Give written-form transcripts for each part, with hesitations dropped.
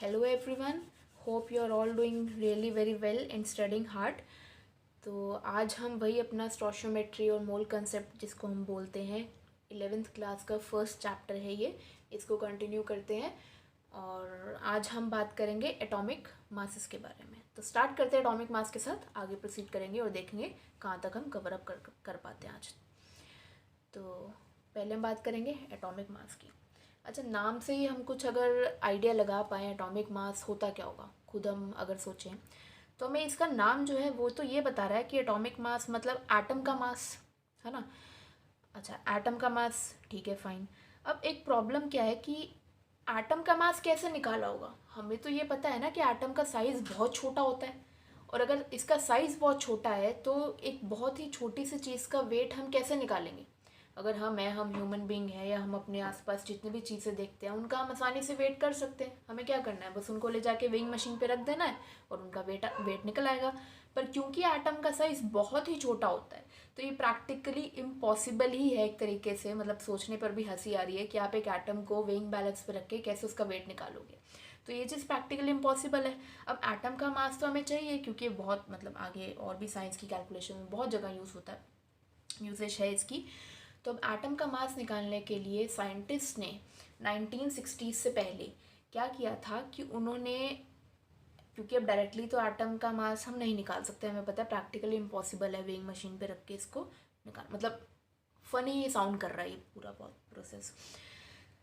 Hello everyone, hope you are all doing really very well and studying hard. तो आज हम वही अपना स्टोशियोमेट्री और मोल कंसेप्ट जिसको हम बोलते हैं 11th क्लास का फर्स्ट चैप्टर है ये, इसको कंटिन्यू करते हैं और आज हम बात करेंगे एटॉमिक मासेस के बारे में। तो स्टार्ट करते हैं एटॉमिक मास के साथ, आगे प्रोसीड करेंगे और देखेंगे कहाँ तक हम कवर अप कर पाते हैं आज। तो पहले हम बात करेंगे एटॉमिक मास की। अच्छा, नाम से ही हम कुछ अगर आइडिया लगा पाएँ एटॉमिक मास होता क्या होगा, खुद हम अगर सोचें तो हमें इसका नाम जो है वो तो ये बता रहा है कि एटॉमिक मास मतलब एटम का मास है ना। अच्छा, एटम का मास ठीक है, फाइन। अब एक प्रॉब्लम क्या है कि एटम का मास कैसे निकाला होगा। हमें तो ये पता है ना कि एटम का साइज़ बहुत छोटा होता है, और अगर इसका साइज़ बहुत छोटा है तो एक बहुत ही छोटी सी चीज़ का वेट हम कैसे निकालेंगे। अगर हम ह्यूमन बीइंग है या हम अपने आसपास जितनी भी चीज़ें देखते हैं उनका हम आसानी से वेट कर सकते हैं। हमें क्या करना है, बस उनको ले जाके वेइंग मशीन पे रख देना है और उनका वेट निकल आएगा। पर क्योंकि एटम का साइज़ बहुत ही छोटा होता है तो ये प्रैक्टिकली इम्पॉसिबल ही है एक तरीके से। मतलब सोचने पर भी हंसी आ रही है कि आप एक एटम को वेइंग बैलेंस पे रख के कैसे उसका वेट निकालोगे। तो ये चीज़ प्रैक्टिकली इम्पॉसिबल है। अब एटम का मास तो हमें चाहिए क्योंकि बहुत मतलब आगे और भी साइंस की कैलकुलेशन में बहुत जगह यूज़ होता है, यूजेज है इसकी। तो अब एटम का मास निकालने के लिए साइंटिस्ट ने 1960 से पहले क्या किया था कि उन्होंने, क्योंकि अब डायरेक्टली तो एटम का मास हम नहीं निकाल सकते, हमें पता है प्रैक्टिकली इम्पॉसिबल है वेइंग मशीन पे रख के इसको निकाल, मतलब फनी साउंड कर रहा है ये पूरा बहुत प्रोसेस।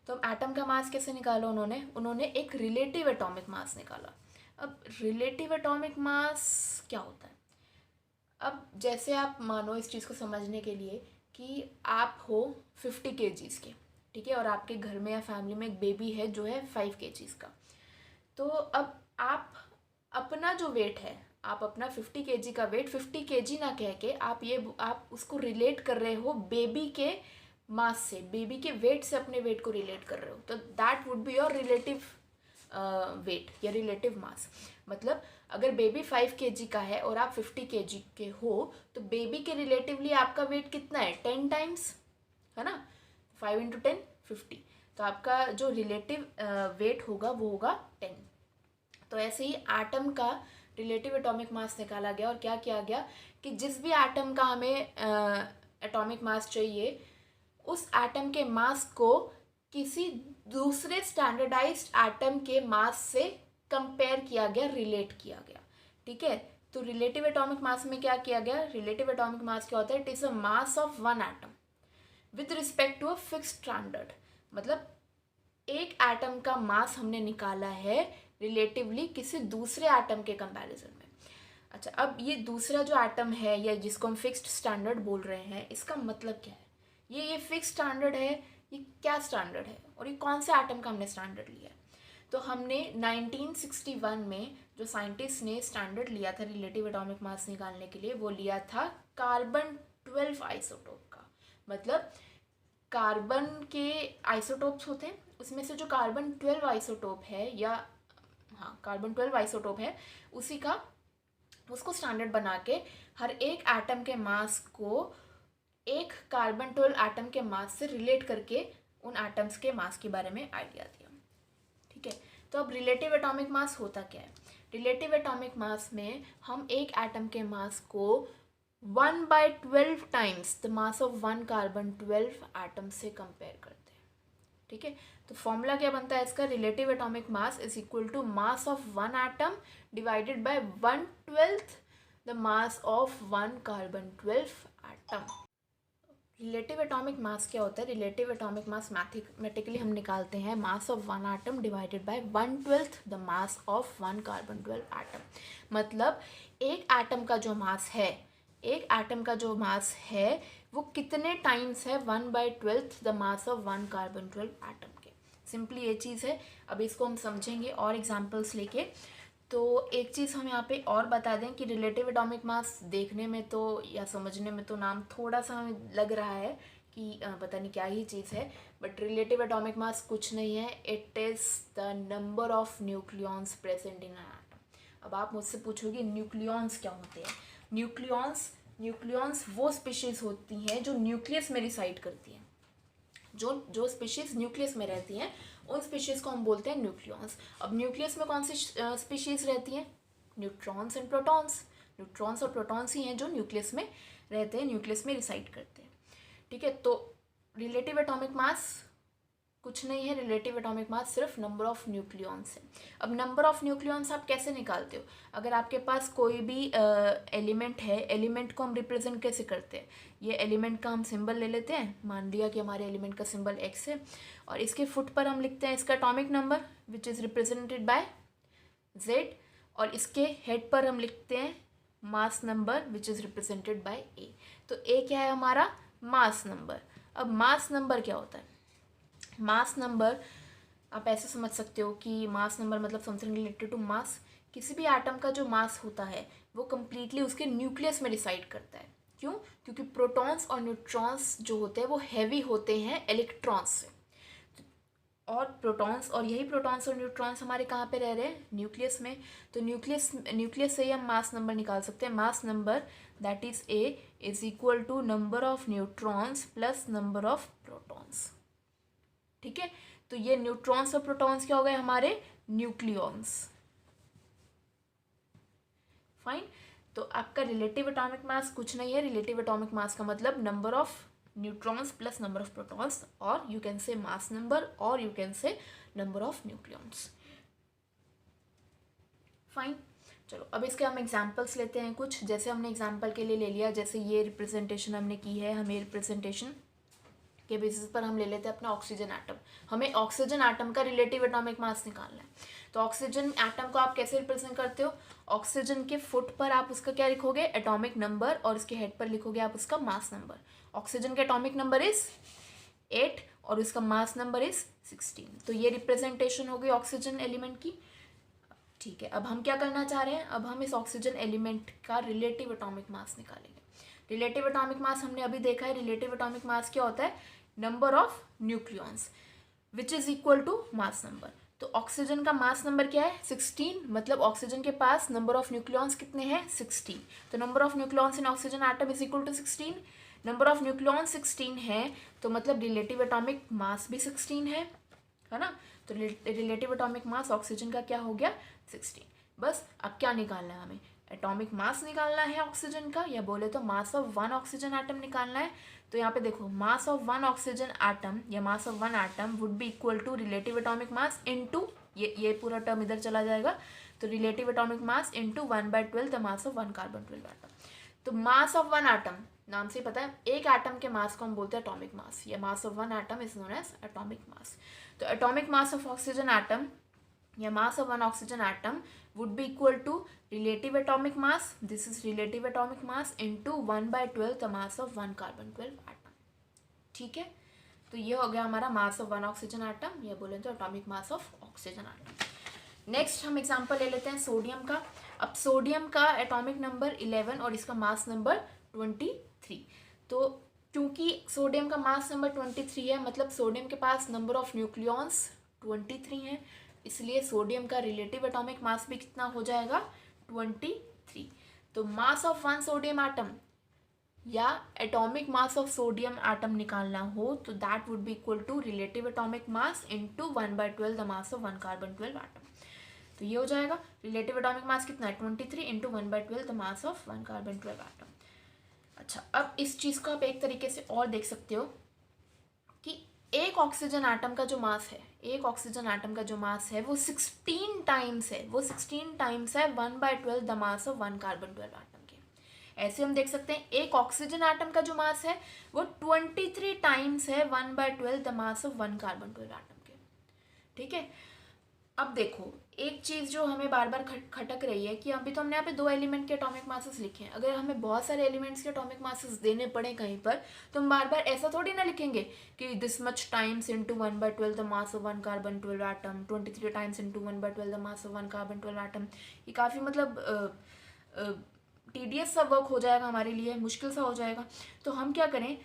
तो अब एटम का मास कैसे निकाला उन्होंने एक रिलेटिव एटॉमिक मास निकाला। अब रिलेटिव एटॉमिक मास क्या होता है। अब जैसे आप मानो इस चीज़ को समझने के लिए कि आप हो 50 केजीज़ के, ठीक है, और आपके घर में या फैमिली में एक बेबी है जो है 5 केजीज़ का। तो अब आप अपना जो वेट है, आप अपना 50 केजी का वेट 50 केजी ना कह के आप उसको रिलेट कर रहे हो बेबी के मास से, बेबी के वेट से अपने वेट को रिलेट कर रहे हो। तो that would be your relative weight या रिलेटिव मास। मतलब अगर बेबी 5 केजी का है और आप 50 केजी के हो तो बेबी के रिलेटिवली आपका वेट कितना है, 10 टाइम्स है ना। 5 इंटू 10 50, तो आपका जो रिलेटिव वेट होगा वो होगा 10। तो ऐसे ही एटम का रिलेटिव एटॉमिक मास निकाला गया और क्या किया गया कि जिस भी एटम का हमें एटॉमिक मास चाहिए उस एटम के मास को किसी दूसरे स्टैंडर्डाइज्ड एटम के मास से कंपेयर किया गया, रिलेट किया गया, ठीक है। तो रिलेटिव एटॉमिक मास में क्या किया गया, रिलेटिव एटॉमिक मास क्या होता है, it is a mass of one atom with respect to a fixed standard. मतलब एक एटम का मास हमने निकाला है रिलेटिवली किसी दूसरे एटम के कंपैरिजन में। अच्छा, अब ये दूसरा जो एटम है या जिसको हम फिक्स्ड स्टैंडर्ड बोल रहे हैं, इसका मतलब क्या है। ये फिक्स्ड स्टैंडर्ड है, ये क्या स्टैंडर्ड है और ये कौन से एटम का हमने स्टैंडर्ड लिया है। तो हमने 1961 में जो साइंटिस्ट ने स्टैंडर्ड लिया था रिलेटिव एटॉमिक मास निकालने के लिए वो लिया था कार्बन 12 आइसोटोप का। मतलब कार्बन के आइसोटोप्स होते हैं, उसमें से जो कार्बन 12 आइसोटोप है या हाँ कार्बन 12 आइसोटोप है उसी का, उसको स्टैंडर्ड बना के हर एक एटम के मास को एक कार्बन 12 एटम के मास से रिलेट करके उन एटम्स के मास के बारे में आइडिया दिया, ठीक है। तो अब रिलेटिव एटॉमिक मास होता क्या है। रिलेटिव एटॉमिक मास में हम एक एटम के मास को 1/12 times the mass of one carbon 12 atom से कंपेयर करते हैं, ठीक है। तो फॉर्मूला क्या बनता है इसका, relative atomic mass is equal to mass of one atom divided by 1/12 the mass of one carbon 12 atom. Relative atomic mass क्या होता है, रिलेटिव एटॉमिक मास मैथमेटिकली हम निकालते हैं मास of one atom divided by 1/12 the mass of one carbon 12 atom. मतलब एक atom का जो मास है, एक एटम का जो मास है वो कितने टाइम्स है 1/12 the mass of one carbon 12 atom के। सिंपली ये चीज़ है। अब इसको हम समझेंगे और एग्जांपल्स लेके। तो एक चीज़ हम यहाँ पे और बता दें कि रिलेटिव एटॉमिक मास देखने में तो या समझने में तो नाम थोड़ा सा हमें लग रहा है कि पता नहीं क्या ही चीज़ है, बट रिलेटिव एटॉमिक मास कुछ नहीं है, it is the number of nucleons present in an atom. अब आप मुझसे पूछोगे न्यूक्लियॉन्स क्या होते हैं। न्यूक्लियॉन्स वो स्पीशीज़ होती हैं जो न्यूक्लियस में रिसाइड करती हैं। जो जो स्पीशीज़ न्यूक्लियस में रहती हैं उन स्पीशीज़ को हम बोलते हैं न्यूक्लियॉन्स। अब न्यूक्लियस में कौन सी स्पीशीज़ रहती हैं? Neutrons and protons. न्यूट्रॉन्स और प्रोटॉन्स ही हैं जो न्यूक्लियस में रहते हैं, न्यूक्लियस में रिसाइड करते हैं। ठीक है, तो रिलेटिव एटॉमिक मास कुछ नहीं है, रिलेटिव एटॉमिक मास सिर्फ नंबर ऑफ न्यूक्लियॉन्स है। अब नंबर ऑफ न्यूक्लियॉन्स आप कैसे निकालते हो? अगर आपके पास कोई भी एलिमेंट है, एलिमेंट को हम रिप्रेजेंट कैसे करते हैं? ये एलिमेंट का हम सिंबल ले लेते हैं, मान लिया कि हमारे एलिमेंट का सिंबल x है, और इसके फुट पर हम लिखते हैं इसका atomic number which is represented by z, और इसके हेड पर हम लिखते हैं mass number which is represented by a। तो a क्या है हमारा? Mass number. अब मास नंबर क्या होता है? मास नंबर आप ऐसे समझ सकते हो कि मास नंबर मतलब समथिंग रिलेटेड टू मास। किसी भी एटम का जो मास होता है वो कम्प्लीटली उसके न्यूक्लियस में डिसाइड करता है। क्यों? क्योंकि प्रोटॉन्स और न्यूट्रॉन्स जो होते हैं वो हैवी होते हैं इलेक्ट्रॉन्स से, और प्रोटॉन्स, और यही प्रोटॉन्स और न्यूट्रॉन्स हमारे कहाँ पे रह रहे हैं? न्यूक्लियस में। तो न्यूक्लियस से ही हम मास नंबर निकाल सकते हैं। Mass number that is A is equal to number of neutrons plus number of protons. ठीक है, तो ये न्यूट्रॉन्स और प्रोटॉन्स क्या हो गए? हमारे न्यूक्लियॉन्स। फाइन। तो आपका रिलेटिव एटॉमिक मास कुछ नहीं है, रिलेटिव एटॉमिक मास का मतलब number of neutrons plus number of protons, और you can say mass number, और you can say number of nucleons. Fine. चलो अब इसके हम एग्जाम्पल्स लेते हैं कुछ। जैसे हमने एग्जाम्पल के लिए ले लिया, जैसे ये रिप्रेजेंटेशन हमने की है, हमें रिप्रेजेंटेशन के बेसिस पर हम ले लेते हैं अपना ऑक्सीजन एटम। हमें ऑक्सीजन एटम का रिलेटिव एटॉमिक मास निकालना है। तो ऑक्सीजन एटम को आप कैसे रिप्रेजेंट करते हो? ऑक्सीजन के फुट पर आप उसका क्या लिखोगे? एटॉमिक नंबर, और इसके हेड पर लिखोगे आप उसका मास नंबर। ऑक्सीजन का एटॉमिक नंबर इज 8 और उसका मास नंबर इज 16। तो ये रिप्रेजेंटेशन हो गई ऑक्सीजन एलिमेंट की। ठीक है, अब हम क्या करना चाह रहे हैं? अब हम इस ऑक्सीजन एलिमेंट का रिलेटिव एटॉमिक मास निकालेंगे। रिलेटिव एटॉमिक मास हमने अभी देखा है, रिलेटिव एटॉमिक मास क्या होता है? Number of nucleons which is equal to mass number. तो ऑक्सीजन का मास नंबर क्या है? 16, मतलब ऑक्सीजन के पास नंबर ऑफ न्यूक्लियॉन्स कितने हैं? 16। तो number of nucleons in oxygen atom is equal to 16। Number of nucleons 16 है, तो मतलब रिलेटिव एटॉमिक मास भी 16 है ना? तो रिलेटिव एटॉमिक मास ऑक्सीजन का क्या हो गया? 16। बस अब क्या निकालना है हमें? एटॉमिक मास निकालना है ऑक्सीजन का, या बोले तो mass of one oxygen atom निकालना है। तो यहाँ पे देखो, mass of one oxygen atom या mass of one atom would be equal to relative atomic mass into, ये पूरा टर्म इधर चला जाएगा, तो relative atomic mass into 1/12 the mass of one carbon 12 atom. तो मास ऑफ वन एटम, नाम से पता है, एक एटम के मास को हम बोलते हैं एटॉमिक मास, या mass of one atom is known as atomic mass. तो atomic mass of oxygen atom या mass of one oxygen atom would be equal to relative atomic mass, this is relative atomic mass, into 1/12 the mass of one carbon 12 atom। ठीक है, तो ये हो गया हमारा मास of one oxygen atom, या बोले तो atomic mass of oxygen atom. Next हम एग्जांपल ले लेते हैं सोडियम का। अब सोडियम का एटॉमिक नंबर 11 और इसका मास नंबर 23। तो क्योंकि सोडियम का मास नंबर 23 है, मतलब सोडियम के पास नंबर ऑफ न्यूक्लियॉन्स 23 हैं, इसलिए सोडियम का रिलेटिव एटॉमिक मास भी कितना हो जाएगा? 23। तो mass of one sodium atom या atomic mass of sodium atom निकालना हो तो that would be equal to relative atomic mass into 1/12 the mass of one carbon 12 atom. तो ये हो जाएगा रिलेटिव एटॉमिक मास कितना है? 23 into 1/12 the mass of one carbon 12 atom. अच्छा, अब इस चीज़ को आप एक तरीके से और देख सकते हो कि एक ऑक्सीजन एटम का जो मास है, एक ऑक्सीजन एटम का जो मास है वो 16 टाइम्स है, वो 16 टाइम्स है 1/12 the mass of one carbon 12 atom के। ऐसे हम देख सकते हैं एक ऑक्सीजन एटम का जो मास है वो 23 टाइम्स है 1/12 the mass of one carbon 12 atom के। ठीक है, अब देखो एक चीज़ जो हमें बार बार खटक रही है कि अभी तो हमने यहाँ पे 2 एलिमेंट के एटॉमिक मासेस लिखे हैं, अगर हमें बहुत सारे एलिमेंट्स के एटॉमिक मासेस देने पड़े कहीं पर तो हम बार बार ऐसा थोड़ी ना लिखेंगे कि this much times into 1/12 the mass of one carbon 12 atom, 23 times into 1/12 the mass of one carbon 12 atom. ये काफ़ी मतलब टीडियस सा वर्क हो जाएगा हमारे लिए, मुश्किल सा हो जाएगा। तो हम क्या करें,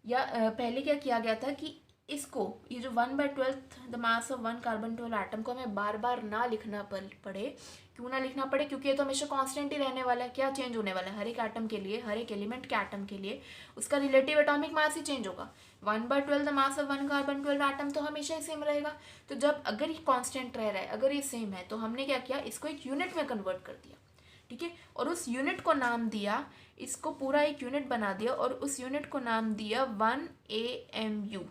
या पहले क्या किया गया था कि इसको, ये जो 1/12 the mass of 1 carbon 12 atom को हमें बार बार ना लिखना पड़े। क्यों ना लिखना पड़े? क्योंकि ये तो हमेशा कांस्टेंट ही रहने वाला है। क्या चेंज होने वाला है? हर एक एटम के लिए, हर एक एलिमेंट के एटम के लिए उसका रिलेटिव एटॉमिक मास ही चेंज होगा। 1/12 the mass of 1 carbon 12 atom तो हमेशा ही सेम रहेगा। तो जब अगर ये कांस्टेंट रह रहा है, अगर ये सेम है, तो हमने क्या किया, इसको एक यूनिट में कन्वर्ट कर दिया। ठीक है, और उस यूनिट को नाम दिया, इसको पूरा एक यूनिट बना दिया और उस यूनिट को नाम दिया 1 AMU।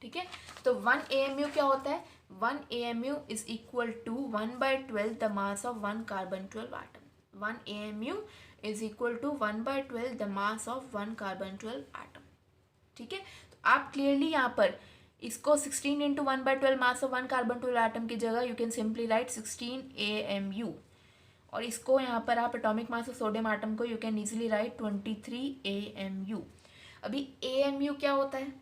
ठीक है, तो 1 AMU क्या होता है? 1 AMU is equal to 1/12 the mass of 1 carbon 12 atom. 1 AMU is equal to 1/12 the mass of 1 carbon 12 atom. ठीक है, तो आप क्लियरली यहाँ पर इसको 16 into 1/12 mass of 1 carbon 12 atom की जगह you can simply write 16 AMU। और इसको यहाँ पर आप atomic mass of sodium atom को you can easily write 23 AMU। अभी AMU क्या होता है?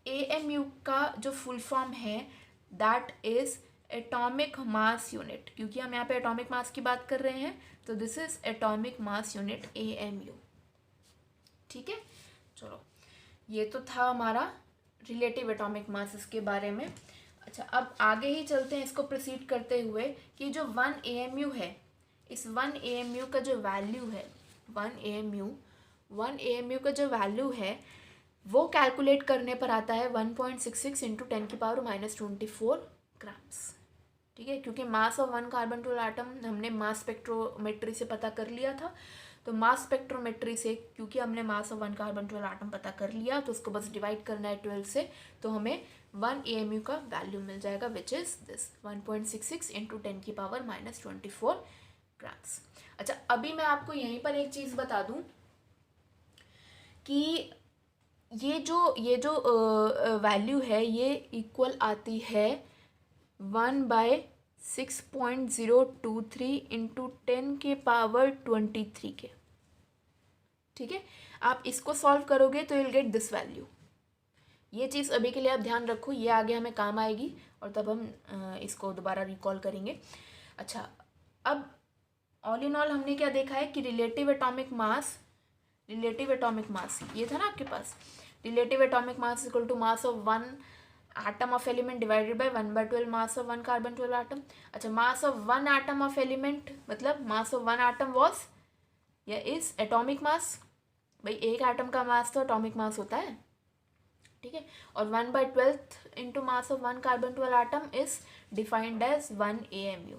AMU का जो फुल फॉर्म है that is atomic mass unit. क्योंकि हम यहाँ पे एटॉमिक मास की बात कर रहे हैं, तो this is atomic mass unit AMU। ठीक है, चलो ये तो था हमारा रिलेटिव एटॉमिक मास के बारे में। अच्छा, अब आगे ही चलते हैं इसको प्रोसीड करते हुए कि जो 1 AMU है, इस 1 AMU का जो वैल्यू है, 1 AMU का जो वैल्यू है वो कैलकुलेट करने पर आता है 1.66 इंटू 10⁻⁻24 ग्राम्स। ठीक है, क्योंकि मास ऑफ 1 कार्बन 12 एटम हमने मास स्पेक्ट्रोमेट्री से पता कर लिया था। तो मास स्पेक्ट्रोमेट्री से, क्योंकि हमने मास ऑफ 1 कार्बन 12 एटम पता कर लिया, तो उसको बस डिवाइड करना है 12 से, तो हमें 1 AMU का वैल्यू मिल जाएगा which is this 1.66 into 10⁻⁻24 grams. अच्छा, अभी मैं आपको यहीं पर एक चीज़ बता दूं कि ये जो वैल्यू है ये इक्वल आती है 1/6.023 इंटू 10⁻23 के। ठीक है, आप इसको सॉल्व करोगे तो you'll get दिस वैल्यू। ये चीज़ अभी के लिए आप ध्यान रखो, ये आगे हमें काम आएगी और तब हम इसको दोबारा रिकॉल करेंगे। अच्छा, अब ऑल इन ऑल हमने क्या देखा है कि रिलेटिव एटॉमिक मास ये था ना आपके पास, relative atomic mass equal to mass of 1 atom of element divided by 1/12 mass of 1 carbon 12 atom. अच्छा, mass of 1 atom of element मतलब मास ऑफ 1 एटम वाज या इज एटॉमिक मास। भाई एक एटम का मास तो एटॉमिक मास होता है। ठीक है, और 1/12 into mass of 1 carbon 12 atom is defined as 1 AMU।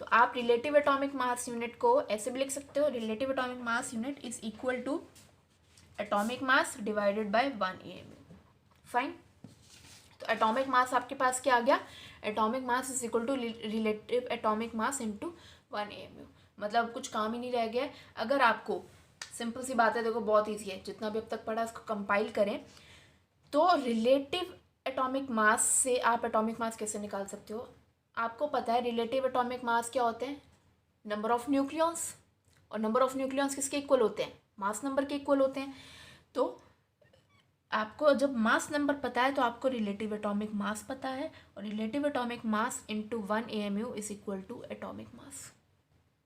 तो आप रिलेटिव एटॉमिक मास यूनिट को ऐसे भी लिख सकते हो, relative atomic mass unit is equal to atomic mass divided by 1 AMU। Fine, तो एटॉमिक मास आपके पास क्या आ गया? Atomic mass is equal to relative atomic mass into 1 AMU। मतलब कुछ काम ही नहीं रह गया। अगर आपको सिंपल सी बात है, देखो बहुत ईजी है, जितना भी अब तक पढ़ा उसको कंपाइल करें तो रिलेटिव एटॉमिक मास से आप एटॉमिक मास कैसे निकाल सकते हो? आपको पता है रिलेटिव एटॉमिक मास क्या होते हैं? Number of nucleons. और नंबर ऑफ न्यूक्लियॉन्स किसके इक्वल होते हैं? मास नंबर के इक्वल होते हैं। तो आपको जब मास नंबर पता है तो आपको रिलेटिव एटॉमिक मास पता है, और relative atomic mass into 1 AMU is equal to atomic mass.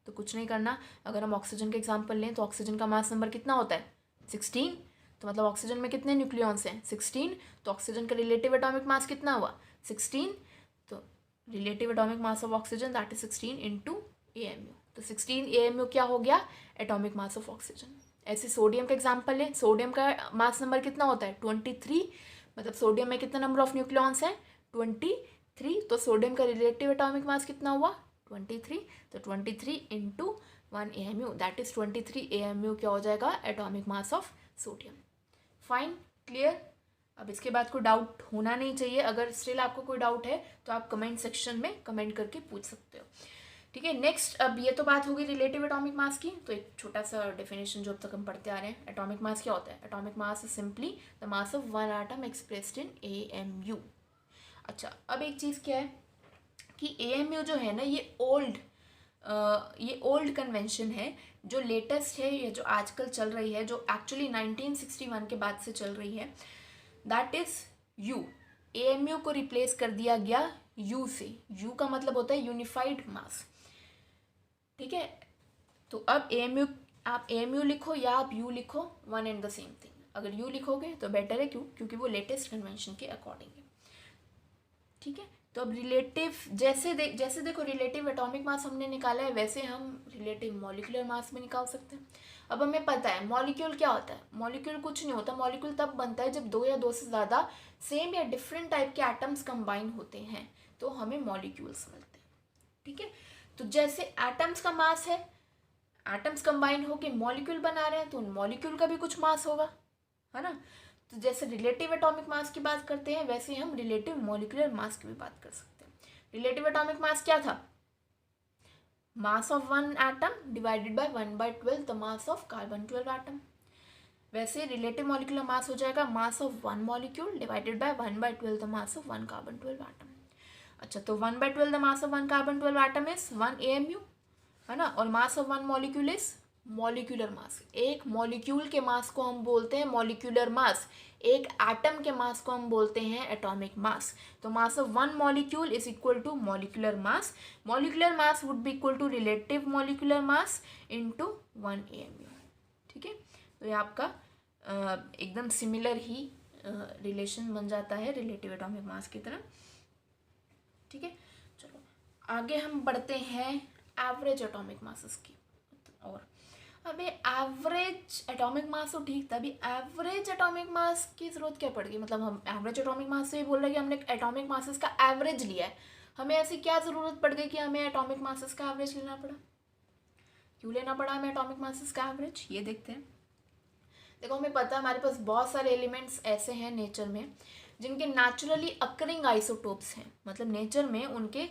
तो कुछ नहीं करना, अगर हम ऑक्सीजन का एग्जाम्पल लें तो ऑक्सीजन का मास नंबर कितना होता है? 16। तो मतलब ऑक्सीजन में कितने न्यूक्लियॉन्स हैं? 16। तो ऑक्सीजन का रिलेटिव एटॉमिक मास कितना हुआ? 16। तो relative atomic mass of oxygen that is 16 into AMU। तो 16 AMU क्या हो गया? Atomic mass of oxygen. ऐसे सोडियम का एग्जाम्पल लें, सोडियम का मास नंबर कितना होता है? 23। मतलब सोडियम में कितना नंबर ऑफ न्यूक्लियॉन्स हैं? 23। तो सोडियम का रिलेटिव एटॉमिक मास कितना हुआ? 23। तो 23 into 1 AMU that is 23 AMU क्या हो जाएगा? Atomic mass of sodium. Fine, clear. अब इसके बाद कोई डाउट होना नहीं चाहिए। अगर स्टिल आपको कोई डाउट है तो आप कमेंट सेक्शन में कमेंट करके पूछ सकते हो। ठीक है, नेक्स्ट, अब ये तो बात होगी रिलेटिव एटॉमिक मास की। तो एक छोटा सा डेफिनेशन जो अब तक हम पढ़ते आ रहे हैं, एटॉमिक मास क्या होता है? Atomic mass is simply the mass of 1 atom expressed in AMU। अच्छा, अब एक चीज़ क्या है कि AMU जो है ना, ये ओल्ड कन्वेंशन है। जो लेटेस्ट है या जो आजकल चल रही है, जो एक्चुअली 1961 के बाद से चल रही है, दैट इज U। AMU को रिप्लेस कर दिया गया U से। U का मतलब होता है यूनिफाइड मास। ठीक है, तो अब AMU, आप AMU लिखो या आप U लिखो, one and the same thing. अगर यू लिखोगे तो बेटर है, क्योंकि वो लेटेस्ट कन्वेंशन के अकॉर्डिंग है। ठीक है, तो अब रिलेटिव जैसे देखो रिलेटिव एटॉमिक मास हमने निकाला है, वैसे हम रिलेटिव मॉलिक्यूलर मास में निकाल सकते हैं। अब हमें पता है मॉलिक्यूल क्या होता है। मॉलिक्यूल कुछ नहीं होता, मॉलिक्यूल तब बनता है जब दो या दो से ज़्यादा सेम या डिफरेंट टाइप के एटम्स कंबाइन होते हैं, तो हमें मॉलिक्यूल्स मिलते हैं। ठीक है, तो जैसे एटम्स का मास है, एटम्स कंबाइन होके मॉलिक्यूल बना रहे हैं, तो उन मॉलिक्यूल का भी कुछ मास होगा, है ना। तो जैसे रिलेटिव एटॉमिक मास की बात करते हैं, वैसे हम रिलेटिव मॉलिक्यूलर मास की भी बात कर सकते हैं। रिलेटिव एटॉमिक मास क्या था? मास of one atom divided by 1/12 the mass of carbon 12 atom. वैसे रिलेटिव मॉलिक्यूलर मास हो जाएगा मास of one molecule divided by 1/12 the mass of one carbon 12 atom. अच्छा, तो 1/12 the mass of one carbon 12 atom is 1 AMU, है ना। और मास of one molecule is molecular mass. एक molecule के मास को हम बोलते हैं मॉलिक्यूलर मास, एक एटम के मास को हम बोलते हैं एटॉमिक मास। तो mass of one molecule is equal to molecular mass. Molecular mass would be equal to relative molecular mass into 1 AMU। ठीक है, तो ये आपका एकदम सिमिलर ही रिलेशन बन जाता है रिलेटिव एटॉमिक मास की तरह। ठीक है, चलो आगे हम बढ़ते हैं एवरेज एटॉमिक मासेस की और अबे एवरेज एटॉमिक मास तो ठीक था, अभी एवरेज एटॉमिक मास की ज़रूरत क्या पड़ गई? मतलब हम एवरेज एटॉमिक मास से ही बोल रहे हैं कि हमने एटॉमिक मासेस का एवरेज लिया है, हमें ऐसी क्या ज़रूरत पड़ गई कि हमें एटॉमिक मासेस का एवरेज लेना पड़ा? क्यों लेना पड़ा हमें एटॉमिक मासेस का एवरेज, ये देखते हैं। देखो, हमें पता है हमारे पास बहुत सारे एलिमेंट्स ऐसे हैं नेचर में जिनके नेचुरली अकरिंग आइसोटोप्स हैं, मतलब नेचर में उनके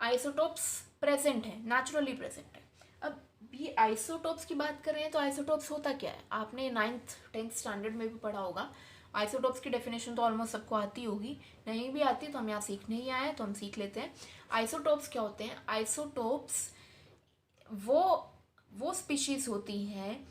आइसोटोप्स प्रेजेंट है, नेचुरली प्रेजेंट है। अब ये आइसोटोप्स की बात कर रहे हैं, तो आइसोटोप्स होता क्या है? आपने 9th 10th स्टैंडर्ड में भी पढ़ा होगा। आइसोटोप्स की डेफिनेशन तो ऑलमोस्ट सबको आती होगी, नहीं भी आती तो हम यहाँ सीखने ही आए हैं, तो हम सीख लेते हैं। आइसोटोप्स क्या होते हैं? आइसोटोप्स वो स्पीशीज होती हैं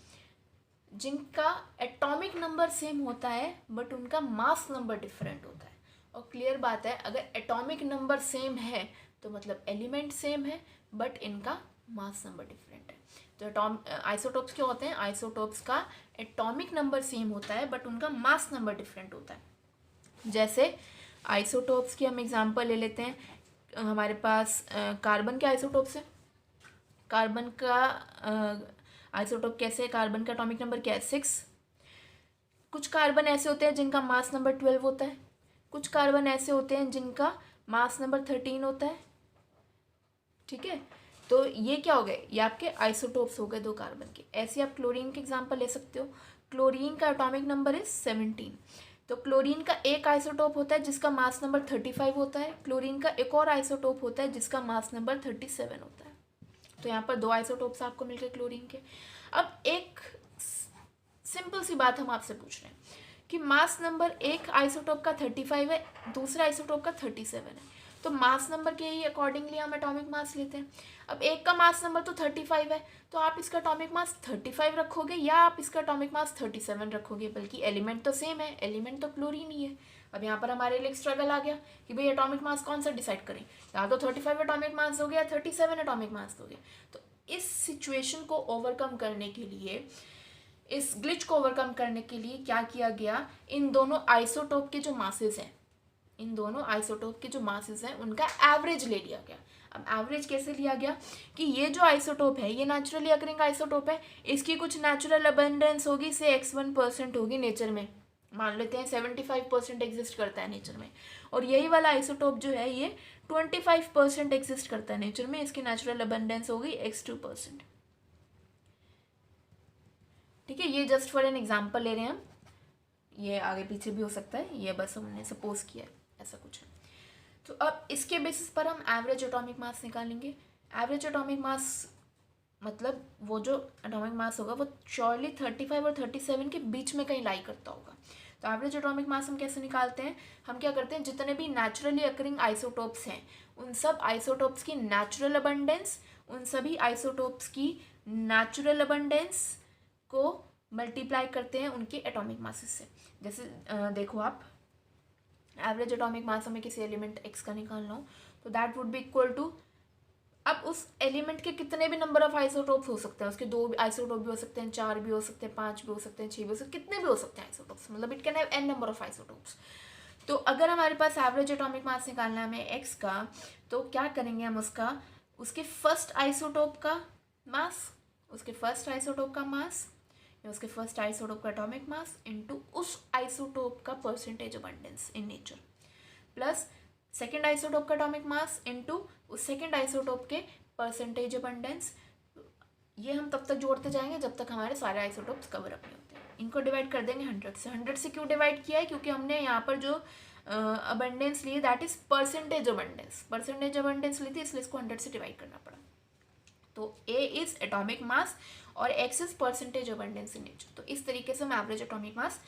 जिनका एटॉमिक नंबर सेम होता है बट उनका मास नंबर डिफरेंट होता है। और क्लियर बात है, अगर एटॉमिक नंबर सेम है तो मतलब एलिमेंट सेम है बट इनका मास नंबर डिफरेंट है। तो आइसोटोप्स क्या होते हैं? आइसोटोप्स का एटॉमिक नंबर सेम होता है बट उनका मास नंबर डिफरेंट होता है। जैसे आइसोटोप्स की हम एग्जांपल ले लेते हैं, हमारे पास कार्बन के आइसोटोप्स हैं। कार्बन का आइसोटोप कैसे है? कार्बन का एटॉमिक नंबर क्या है? 6। कुछ कार्बन ऐसे होते हैं जिनका मास नंबर 12 होता है, कुछ कार्बन ऐसे होते हैं जिनका मास नंबर 13 होता है। ठीक है, तो ये क्या हो गए? ये आपके आइसोटोप्स हो गए दो कार्बन के। ऐसे आप क्लोरीन के एग्जांपल ले सकते हो। क्लोरीन का एटॉमिक नंबर इज 17। तो क्लोरीन का एक आइसोटोप होता है जिसका मास नंबर 35 होता है, क्लोरीन का एक और आइसोटोप होता है जिसका मास नंबर 37 होता है। तो यहाँ पर दो आइसोटोप्स आपको मिल गए क्लोरीन के। अब एक सिंपल सी बात हम आपसे पूछ रहे हैं कि मास नंबर एक आइसोटोप का 35 है, दूसरा आइसोटोप का 37 है, तो मास नंबर के ही अकॉर्डिंगली हम एटॉमिक मास लेते हैं। अब एक का मास नंबर तो 35 है, तो आप इसका एटॉमिक मास 35 रखोगे या आप इसका एटॉमिक मास 37 रखोगे? बल्कि एलिमेंट तो सेम है, एलिमेंट तो क्लोरीन ही है। अब यहाँ पर हमारे लिए स्ट्रगल आ गया कि भाई एटॉमिक मास कौन सा डिसाइड करें, या तो 35 एटॉमिक मास हो गया, 37 एटॉमिक मास हो गया। तो इस सिचुएशन को ओवरकम करने के लिए, इस ग्लिच को ओवरकम करने के लिए क्या किया गया? इन दोनों आइसोटोप के जो मासेस हैं, इन दोनों आइसोटोप के जो मासेस हैं उनका एवरेज ले लिया गया। अब एवरेज कैसे लिया गया कि ये जो आइसोटोप है ये नेचुरली अकरिंग आइसोटोप है, इसकी कुछ नेचुरल अबंडेंस होगी, से x1% होगी नेचर में, मान लेते हैं 75% एग्जिस्ट करता है नेचर में, और यही वाला आइसोटोप जो है ये 25% एग्जिस्ट करता है नेचर में, इसकी नेचुरल अबंडेंस होगी x2%। ठीक है, ये जस्ट फॉर एन एग्जाम्पल ले रहे हैं हम, ये आगे पीछे भी हो सकता है, ये बस हमने सपोज किया है ऐसा कुछ है। तो अब इसके बेसिस पर हम एवरेज एटॉमिक मास निकालेंगे। एवरेज एटॉमिक मास मतलब वो जो एटॉमिक मास होगा वो श्योरली 35 और 37 के बीच में कहीं लाई करता होगा। तो एवरेज एटॉमिक मास हम कैसे निकालते हैं? हम क्या करते हैं, जितने भी नेचुरली अकरिंग आइसोटोप्स हैं उन सब आइसोटोप्स की नेचुरल अबंडेंस, उन सभी आइसोटोप्स की नेचुरल अबंडेंस को मल्टीप्लाई करते हैं उनके एटॉमिक मासेस से। जैसे देखो आप, एवरेज एटॉमिक मास हमें किसी एलिमेंट x का निकालना हो तो that would be equal to अब उस एलिमेंट के कितने भी नंबर ऑफ आइसोटोप्स हो सकते हैं, उसके 2 आइसोटोप भी हो सकते हैं, 4 भी हो सकते हैं, 5 भी हो सकते हैं, 6 भी हो सकते हैं, कितने भी हो सकते हैं आइसोटोप्स, मतलब it can have n number of isotopes. तो अगर हमारे पास एवरेज एटॉमिक मास निकालना है हमें x का, तो क्या करेंगे हम उसके फर्स्ट आइसोटोप का मास, उसके फर्स्ट आइसोटोप का मास या उसके फर्स्ट आइसोटोप का एटॉमिक मास इनटू उस आइसोटोप का percentage abundance in nature plus second isotope का एटॉमिक मास इनटू उस सेकेंड आइसोटोप के परसेंटेज अबंडेंस। ये हम तब तक जोड़ते जाएंगे जब तक हमारे सारे आइसोटोप्स कवर अप नहीं होते हैं। इनको डिवाइड कर देंगे 100 से। 100 से क्यों डिवाइड किया है? क्योंकि हमने यहाँ पर जो अबंडेंस ली दैट इज परसेंटेज अबंडेंस ली थी, इसलिए इसको 100 से डिवाइड करना पड़ा। तो A इज एटॉमिक मास और X is percentage abundance in nature. तो इस तरीके से हम एवरेज एटॉमिक मास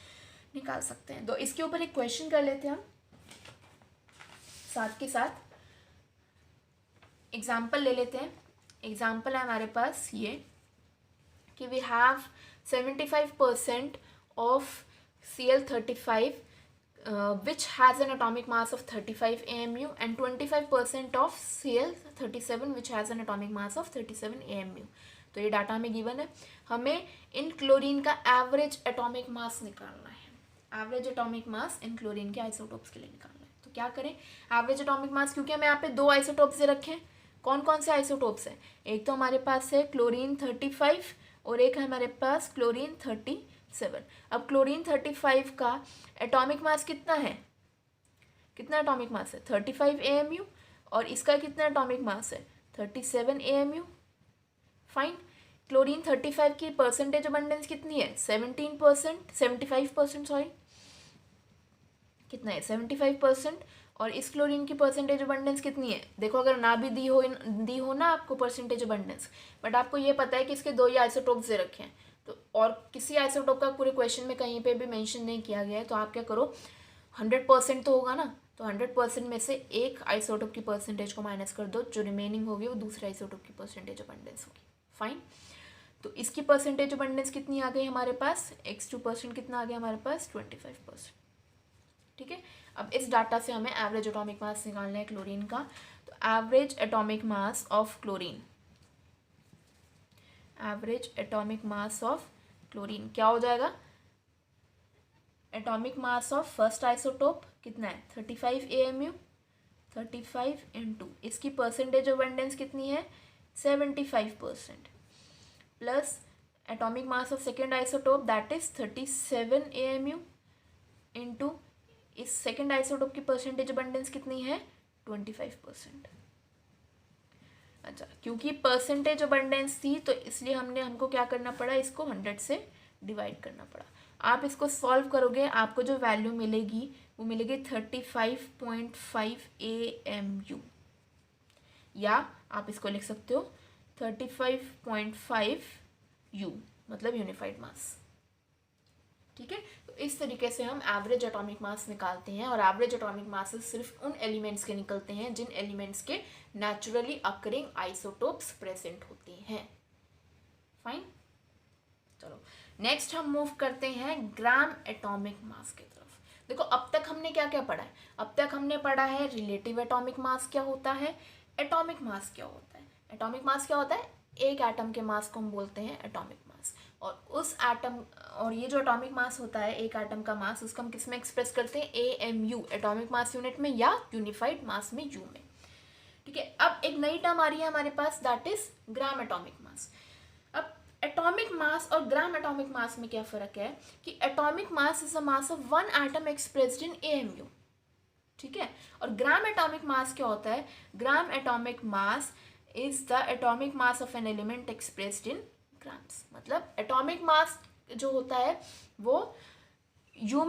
निकाल सकते हैं। तो इसके ऊपर एक क्वेश्चन कर लेते हैं हम, साथ के साथ एग्जाम्पल ले लेते हैं। एग्जाम्पल है हमारे पास ये कि we have 75% of Cl35 which has an atomic mass of 35 AMU and 25% of Cl37 which has an atomic mass of 37 AMU। तो ये डाटा हमें गिवन है। हमें इन क्लोरीन का एवरेज एटॉमिक मास निकालना है। Average atomic mass in chlorine के isotopes के लिए निकालना है। तो क्या करें? एवरेज एटॉमिक मास, क्योंकि हमें यहाँ पे 2 आइसोटोप्स दे रखे हैं। कौन कौन से आइसोटोप्स हैं? एक तो हमारे पास है क्लोरीन 35 और एक है हमारे पास क्लोरीन 37। अब क्लोरीन 35 का एटॉमिक मास कितना है? कितना एटॉमिक मास है? 35 AMU। और इसका कितना एटॉमिक मास है? 37 AMU। फाइन। क्लोरीन 35 की परसेंटेज अबंडेंस कितनी है? 17%, 75%, सॉरी, कितना है? 75%। और इस क्लोरीन की परसेंटेज अबंडेंस कितनी है? देखो, अगर ना भी दी हो ना आपको परसेंटेज अबंडेंस, बट आपको ये पता है कि इसके 2 ही आइसोटोप्स दे रखे हैं, तो और किसी आइसोटोप का पूरे क्वेश्चन में कहीं पे भी मेंशन नहीं किया गया है, तो आप क्या करो, 100% तो होगा ना, तो 100% में से एक आइसोटोप की परसेंटेज को माइनस कर दो, जो रिमेनिंग होगी वो दूसरे आइसोटोप की परसेंटेज अबंडेंस होगी। फाइन। तो इसकी परसेंटेज अबंडेंस कितनी आ गई हमारे पास? X2% कितना आ गया हमारे पास? 25%। ठीक है। अब इस डाटा से हमें एवरेज एटॉमिक मास निकालना है क्लोरीन का। तो average atomic mass of chlorine, average atomic mass of chlorine क्या हो जाएगा? Atomic mass of first isotope कितना है? 35 AMU। 35 इंटू इसकी परसेंटेज अबंडेंस कितनी है? 75%। Plus atomic mass of second isotope that is 37 AMU into इस सेकेंड आइसोटोप की परसेंटेज अबंडेंस कितनी है? 25%। अच्छा, क्योंकि परसेंटेज अबंडेंस थी तो इसलिए हमको क्या करना पड़ा? इसको 100 से डिवाइड करना पड़ा। आप इसको सॉल्व करोगे, आपको जो वैल्यू मिलेगी वो मिलेगी 35.5 AMU, या आप इसको लिख सकते हो 35.5 U, मतलब यूनिफाइड मास। ठीक है। तो इस तरीके से हम एवरेज एटॉमिक मास निकालते हैं, और एवरेज एटॉमिक मासेस सिर्फ उन एलिमेंट्स के निकलते हैं जिन एलिमेंट्स के नेचुरली अकरिंग आइसोटोप्स प्रेजेंट होते हैं। फाइन। चलो नेक्स्ट हम मूव करते हैं ग्राम एटॉमिक मास की तरफ। देखो, अब तक हमने क्या क्या पढ़ा है? अब तक हमने पढ़ा है रिलेटिव एटॉमिक मास क्या होता है, एटॉमिक मास क्या होता है। एटॉमिक मास क्या होता है? एक एटम के मास को हम बोलते हैं एटॉमिक मास, और उस एटम, और ये जो एटॉमिक मास होता है एक एटम का मास, उसको हम किस में एक्सप्रेस करते हैं? AMU, एटॉमिक मास यूनिट में, या यूनिफाइड मास में, U में। ठीक है। अब एक नई टर्म आ रही है हमारे पास, that is gram atomic mass. अब एटॉमिक मास और ग्राम एटॉमिक मास में क्या फर्क है कि atomic mass is a mass of one atom expressed in AMU। ठीक है। और ग्राम एटॉमिक मास क्या होता है? ग्राम atomic mass is the atomic mass of an element expressed in grams. मतलब एटॉमिक मास जो होता है वो यू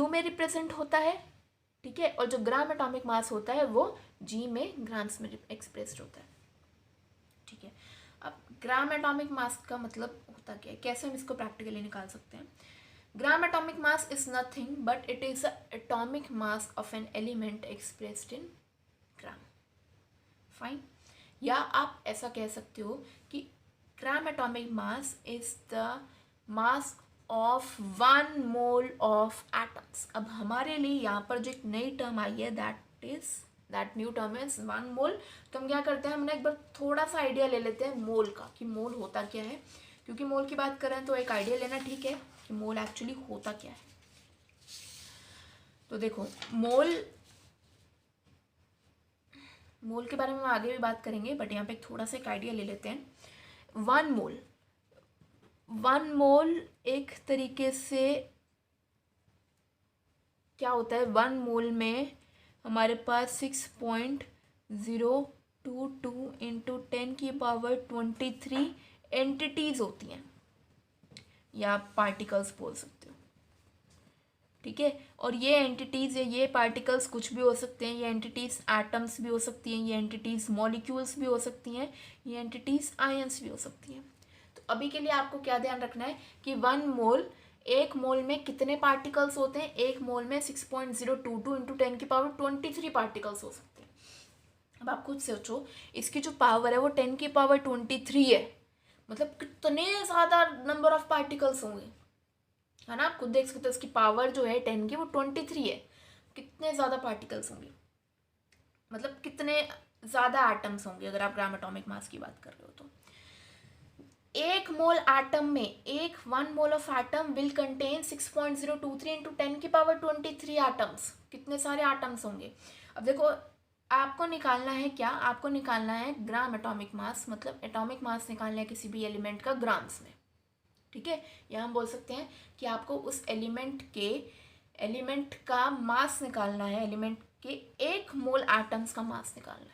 में रिप्रेजेंट होता है। ठीक है। और जो ग्राम एटॉमिक मास होता है वो G में, ग्राम्स में एक्सप्रेस्ड होता है। ठीक है। अब ग्राम एटॉमिक मास का मतलब होता क्या है, कैसे हम इसको प्रैक्टिकली निकाल सकते हैं? ग्राम atomic mass is nothing but it is the atomic mass of an element expressed in gram. Fine. या आप ऐसा कह सकते हो कि gram atomic mass is the mass of 1 mole of atoms. अब हमारे लिए यहाँ पर जो एक नई टर्म आई है that that new term is 1 मोल। तो हम क्या करते हैं, हमने एक बार थोड़ा सा आइडिया ले लेते हैं मोल का कि मोल होता क्या है, क्योंकि मोल की बात करें तो एक आइडिया लेना ठीक है कि मोल एक्चुअली होता क्या है। तो देखो मोल के बारे में हम आगे भी बात करेंगे, बट यहाँ पे थोड़ा सा एक आइडिया ले लेते हैं। 1 मोल एक तरीके से क्या होता है, 1 मोल में हमारे पास 6.022 इंटू 10⁻23 एंटिटीज होती हैं, या पार्टिकल्स बोल सकते हो, ठीक है। और ये एंटिटीज़ या ये पार्टिकल्स कुछ भी हो सकते हैं, ये एंटिटीज़ एटम्स भी हो सकती हैं, ये एंटिटीज़ मॉलिक्यूल्स भी हो सकती हैं, ये एंटिटीज़ आयंस भी हो सकती हैं। तो अभी के लिए आपको क्या ध्यान रखना है कि 1 मोल, एक मोल में कितने पार्टिकल्स होते हैं, एक मोल में 6.022 इंटू 10⁻23 पार्टिकल्स हो सकते हैं। अब आप खुद सोचो, इसकी जो पावर है वो 10⁻23 है, मतलब कितने ज़्यादा नंबर ऑफ पार्टिकल्स होंगे, है ना। आप खुद देख सकते हो इसकी पावर जो है 10 की वो 23 है, कितने ज़्यादा पार्टिकल्स होंगे, मतलब कितने ज़्यादा एटम्स होंगे अगर आप ग्राम एटॉमिक मास की बात कर रहे हो तो। एक मोल एटम में 1 mole of atom will contain 6.023 into 10⁻23 atoms, कितने सारे एटम्स होंगे। अब देखो आपको निकालना है क्या, आपको निकालना है ग्राम एटॉमिक मास, मतलब एटॉमिक मास निकालना है किसी भी एलिमेंट का ग्राम्स में, ठीक है। या हम बोल सकते हैं कि आपको उस एलिमेंट का मास निकालना है, एलिमेंट के 1 मोल एटम्स का मास निकालना है,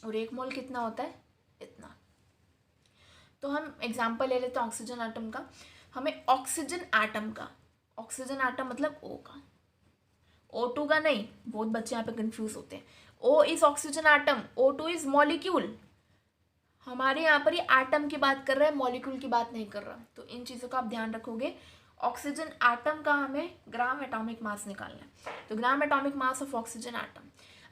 और 1 मोल कितना होता है, इतना। तो हम एग्जांपल ले लेते हैं ऑक्सीजन एटम का। हमें ऑक्सीजन एटम मतलब O का, O2 का नहीं, बहुत बच्चे यहाँ पे कंफ्यूज होते हैं। O is oxygen atom, O2 is molecule. हमारे यहाँ पर ये एटम की बात कर रहा है, मॉलिक्यूल की बात नहीं कर रहा, तो इन चीज़ों का आप ध्यान रखोगे। ऑक्सीजन एटम का हमें ग्राम एटॉमिक मास निकालना है, तो gram atomic mass of oxygen atom.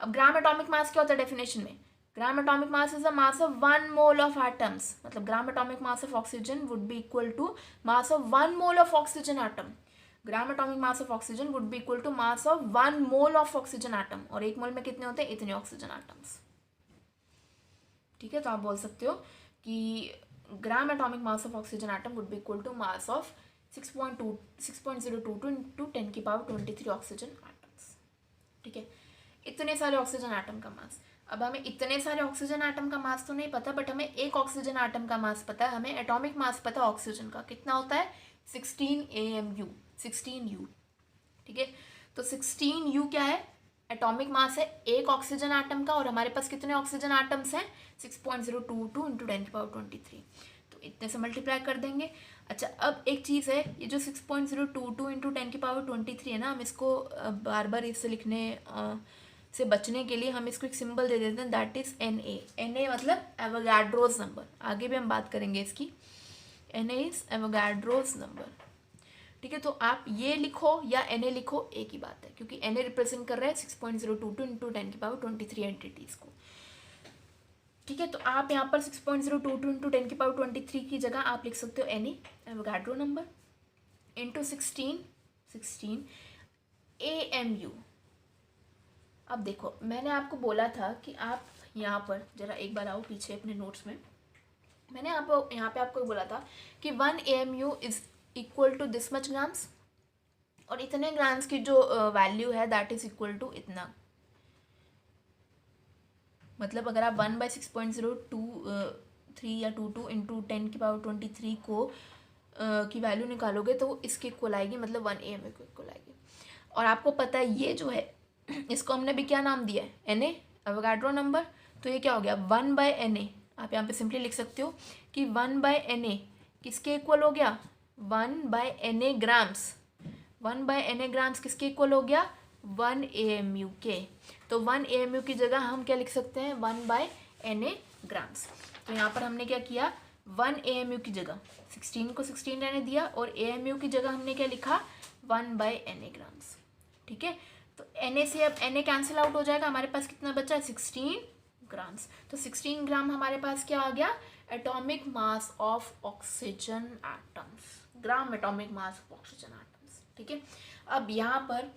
अब ग्राम एटॉमिक मास क्या होता है डेफिनेशन में, gram atomic mass is the mass of 1 mole of atoms, मतलब gram atomic mass of oxygen would be equal to mass of 1 mole of oxygen atom. Gram atomic mass of oxygen would be equal to mass of 1 mole of oxygen atom, और 1 मोल में कितने होते हैं, इतने oxygen atoms, ठीक है। तो आप बोल सकते हो कि gram atomic mass of oxygen atom would be equal to mass of 6.022 into 10⁻23 oxygen atoms, ठीक है। इतने सारे ऑक्सीजन एटम का मास। अब हमें इतने सारे ऑक्सीजन एटम का मास तो नहीं पता, बट हमें एक ऑक्सीजन एटम का मास पता है, हमें एटॉमिक मास पता है ऑक्सीजन का, कितना होता है 16 AMU, 16U, ठीक है। तो 16U क्या है, एटॉमिक मास है एक ऑक्सीजन एटम का, और हमारे पास कितने ऑक्सीजन एटम्स हैं 6.022 इंटू 10⁻23, तो इतने से मल्टीप्लाई कर देंगे। अच्छा अब एक चीज़ है, ये जो 6.022 इंटू 10⁻23 है ना, हम इसको बार बार इससे लिखने से बचने के लिए हम इसको एक सिंबल दे देते हैं, दैट इज Na मतलब एवोगाड्रोस नंबर, आगे भी हम बात करेंगे इसकी। Na इज एवोगाड्रोस नंबर, ठीक है। तो आप ये लिखो या Na लिखो, एक ही बात है, क्योंकि Na रिप्रेजेंट कर रहा है 6.022 इंटू 10⁻23 एंटिटीज़ को, ठीक है। तो आप यहाँ पर 6.022 इंटू 10⁻23 की जगह आप लिख सकते हो Na Avogadro number into 16 AMU। अब देखो मैंने आपको बोला था कि आप यहाँ पर जरा एक बार आओ पीछे अपने नोट्स में, मैंने यहाँ पे आपको बोला था कि 1 AMU is equal to this much grams, और इतने ग्राम्स की जो वैल्यू है दैट इज इक्वल टू इतना, मतलब अगर आप 1/6.023 या 22 इंटू 10⁻23 को की वैल्यू निकालोगे तो इसके इक्वल आएगी, मतलब 1 AMU को इक्वल आएगी। और आपको पता है ये जो है इसको हमने भी क्या नाम दिया है, Na एवोगाड्रो नंबर, तो ये क्या हो गया 1/Na। आप यहाँ पे सिंपली लिख सकते हो कि 1/Na किसके इक्वल हो गया, 1/Na ग्राम्स, 1/Na ग्राम्स किसके इक्वल हो गया 1 AMU के। तो 1 AMU की जगह हम क्या लिख सकते हैं 1/Na ग्राम्स। तो यहाँ पर हमने क्या किया 1 AMU की जगह 16 को 16 रहने दिया, और AMU की जगह हमने क्या लिखा 1/Na ग्राम्स, ठीक है। तो Na से अब Na कैंसिल आउट हो जाएगा, हमारे पास कितना बचा 16 ग्राम्स। तो 16 ग्राम हमारे पास क्या आ गया, atomic mass of oxygen atoms, gram atomic mass of oxygen atoms, ठीक है। अब यहाँ पर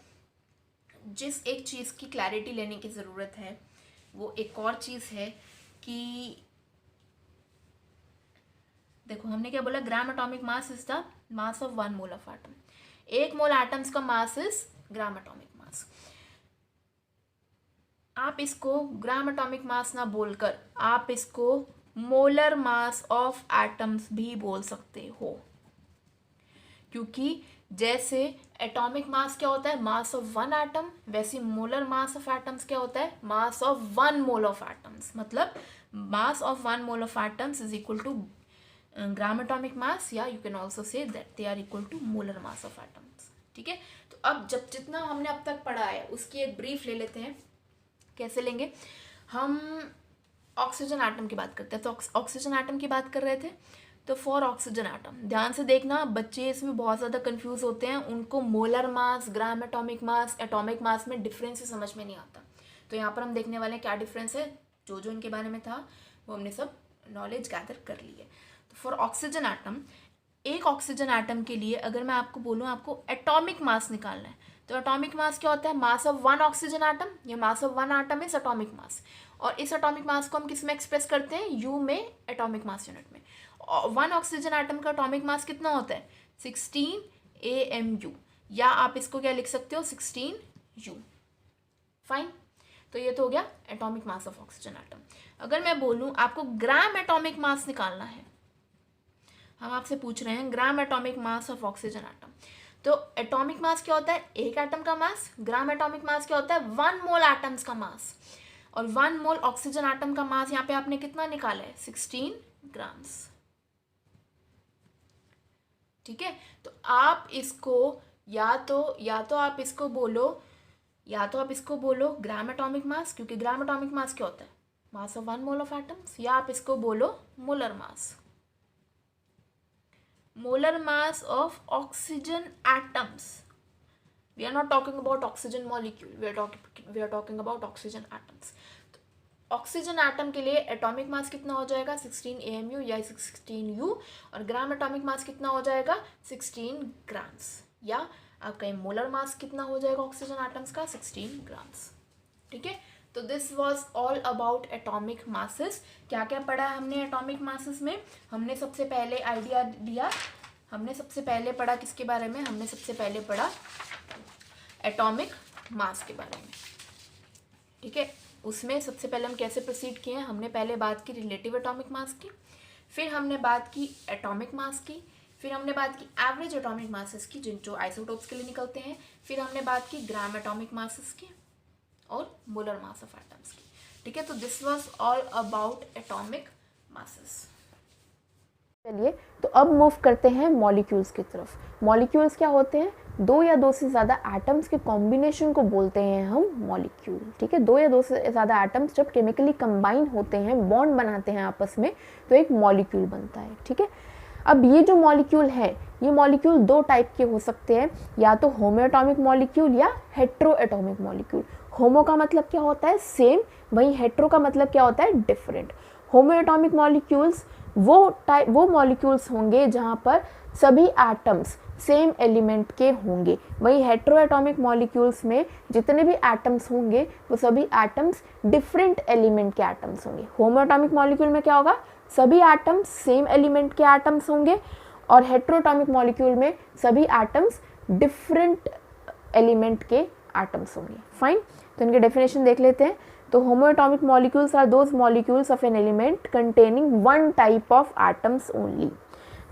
जिस एक चीज़ की क्लैरिटी लेने की ज़रूरत है वो एक और चीज़ है कि देखो हमने क्या बोला, ग्राम atomic mass is the mass of 1 mole of atom. 1 mole atoms का मास इज ग्राम एटॉमिक मास। आप इसको ग्राम एटॉमिक मास ना बोलकर आप इसको मोलर मास ऑफ एटम्स भी बोल सकते हो, क्योंकि जैसे एटॉमिक मास क्या होता है, मास ऑफ 1 एटम, वैसे मोलर मास ऑफ एटम्स क्या होता है, mass of 1 mole of atoms. मतलब mass of 1 mole of atoms is equal to gram atomic mass, या you can also say that they are equal to molar mass of atoms. ठीक है, तो अब जब जितना हमने अब तक पढ़ा है उसकी एक ब्रीफ ले लेते हैं। कैसे लेंगे, हम ऑक्सीजन एटम की बात करते हैं। तो ऑक्सीजन एटम की बात कर रहे थे, तो फॉर ऑक्सीजन एटम ध्यान से देखना, बच्चे इसमें बहुत ज़्यादा कंफ्यूज होते हैं, उनको मोलर मास, ग्राम एटॉमिक मास, एटॉमिक मास में डिफरेंस ही समझ में नहीं आता। तो यहाँ पर हम देखने वाले हैं क्या डिफरेंस है, जो इनके बारे में था वो हमने सब नॉलेज गैदर कर ली है। तो फॉर ऑक्सीजन एटम, एक ऑक्सीजन एटम के लिए अगर मैं आपको बोलूँ आपको एटॉमिक मास निकालना है, तो एटॉमिक मास क्या होता है, मास ऑफ 1 ऑक्सीजन एटम, या mass of 1 atom is atomic मास। और इस एटॉमिक मास को हम किस में एक्सप्रेस करते हैं, यू में, एटॉमिक मास यूनिट में। 1 ऑक्सीजन एटम का एटॉमिक मास कितना होता है, 16 AMU, या आप इसको क्या लिख सकते हो, 16U। फाइन, तो ये तो हो गया atomic mass of oxygen atom. अगर मैं बोलूँ आपको ग्राम एटॉमिक मास निकालना है, हम आपसे पूछ रहे हैं ग्राम atomic mass of oxygen atom, तो एटॉमिक मास क्या होता है, एक एटम का मास। ग्राम एटॉमिक मास क्या होता है, 1 मोल एटम्स का मास। और 1 मोल ऑक्सीजन एटम का मास यहाँ पे आपने कितना निकाला है, 16 ग्राम्स। ठीक है, तो आप इसको या तो आप इसको बोलो ग्राम एटॉमिक मास, क्योंकि ग्राम एटॉमिक मास क्या होता है, mass of 1 mole of atoms, या आप इसको बोलो molar mass, molar mass of oxygen atoms. We are not talking about oxygen molecule, we are talking about oxygen atoms. Oxygen atom के लिए एटॉमिक मास कितना हो जाएगा, 16 AMU या 16U, और ग्राम एटॉमिक मास कितना हो जाएगा, 16 ग्राम्स, या आप कहें मोलर मास कितना हो जाएगा ऑक्सीजन एटम्स का, 16 ग्राम्स। ठीक है, तो this was all about atomic masses. क्या क्या पढ़ा है हमने एटॉमिक मासेस में, हमने सबसे पहले आइडिया दिया, हमने सबसे पहले पढ़ा किसके बारे में, हमने सबसे पहले पढ़ा एटॉमिक मास के बारे में। ठीक है, उसमें सबसे पहले हम कैसे प्रोसीड किए हैं, हमने पहले बात की रिलेटिव एटॉमिक मास की, फिर हमने बात की एटॉमिक मास की, फिर हमने बात की एवरेज एटॉमिक मासेस की जो आइसोटोप्स के लिए निकलते हैं, फिर हमने बात की ग्राम एटॉमिक मासेस की और मोलर मास ऑफ एटम्स की। ठीक है, तो this was all about atomic masses. चलिए तो अब मूव करते हैं मॉलिक्यूल्स की तरफ। मॉलिक्यूल्स क्या होते हैं, 2 या 2 से ज़्यादा एटम्स के कॉम्बिनेशन को बोलते हैं हम मॉलिक्यूल। ठीक है, 2 या 2 से ज़्यादा एटम्स जब केमिकली कंबाइन होते हैं, बॉन्ड बनाते हैं आपस में, तो एक मॉलिक्यूल बनता है। ठीक है, अब ये जो मॉलिक्यूल है, ये मॉलिक्यूल 2 टाइप के हो सकते हैं, या तो होमोएटॉमिक मॉलिक्यूल या हेट्रोएटॉमिक मॉलिक्यूल। होमो का मतलब क्या होता है, सेम, वहीं हेट्रो का मतलब क्या होता है, डिफरेंट। होमोएटॉमिक मॉलिक्यूल्स वो मॉलिक्यूल्स होंगे जहाँ पर सभी एटम्स सेम एलिमेंट के होंगे। वहीं हेट्रोएटॉमिक मॉलिक्यूल्स में जितने भी एटम्स होंगे वो सभी एटम्स डिफरेंट एलिमेंट के एटम्स होंगे। होमोएटॉमिक मॉलिक्यूल में क्या होगा, सभी एटम्स सेम एलिमेंट के एटम्स होंगे, और हेट्रोएटॉमिक मॉलिक्यूल में सभी एटम्स डिफरेंट एलिमेंट के एटम्स होंगे। फाइन, तो इनके डेफिनेशन देख लेते हैं। तो homoatomic molecules are those molecules of an element containing 1 type of atoms only.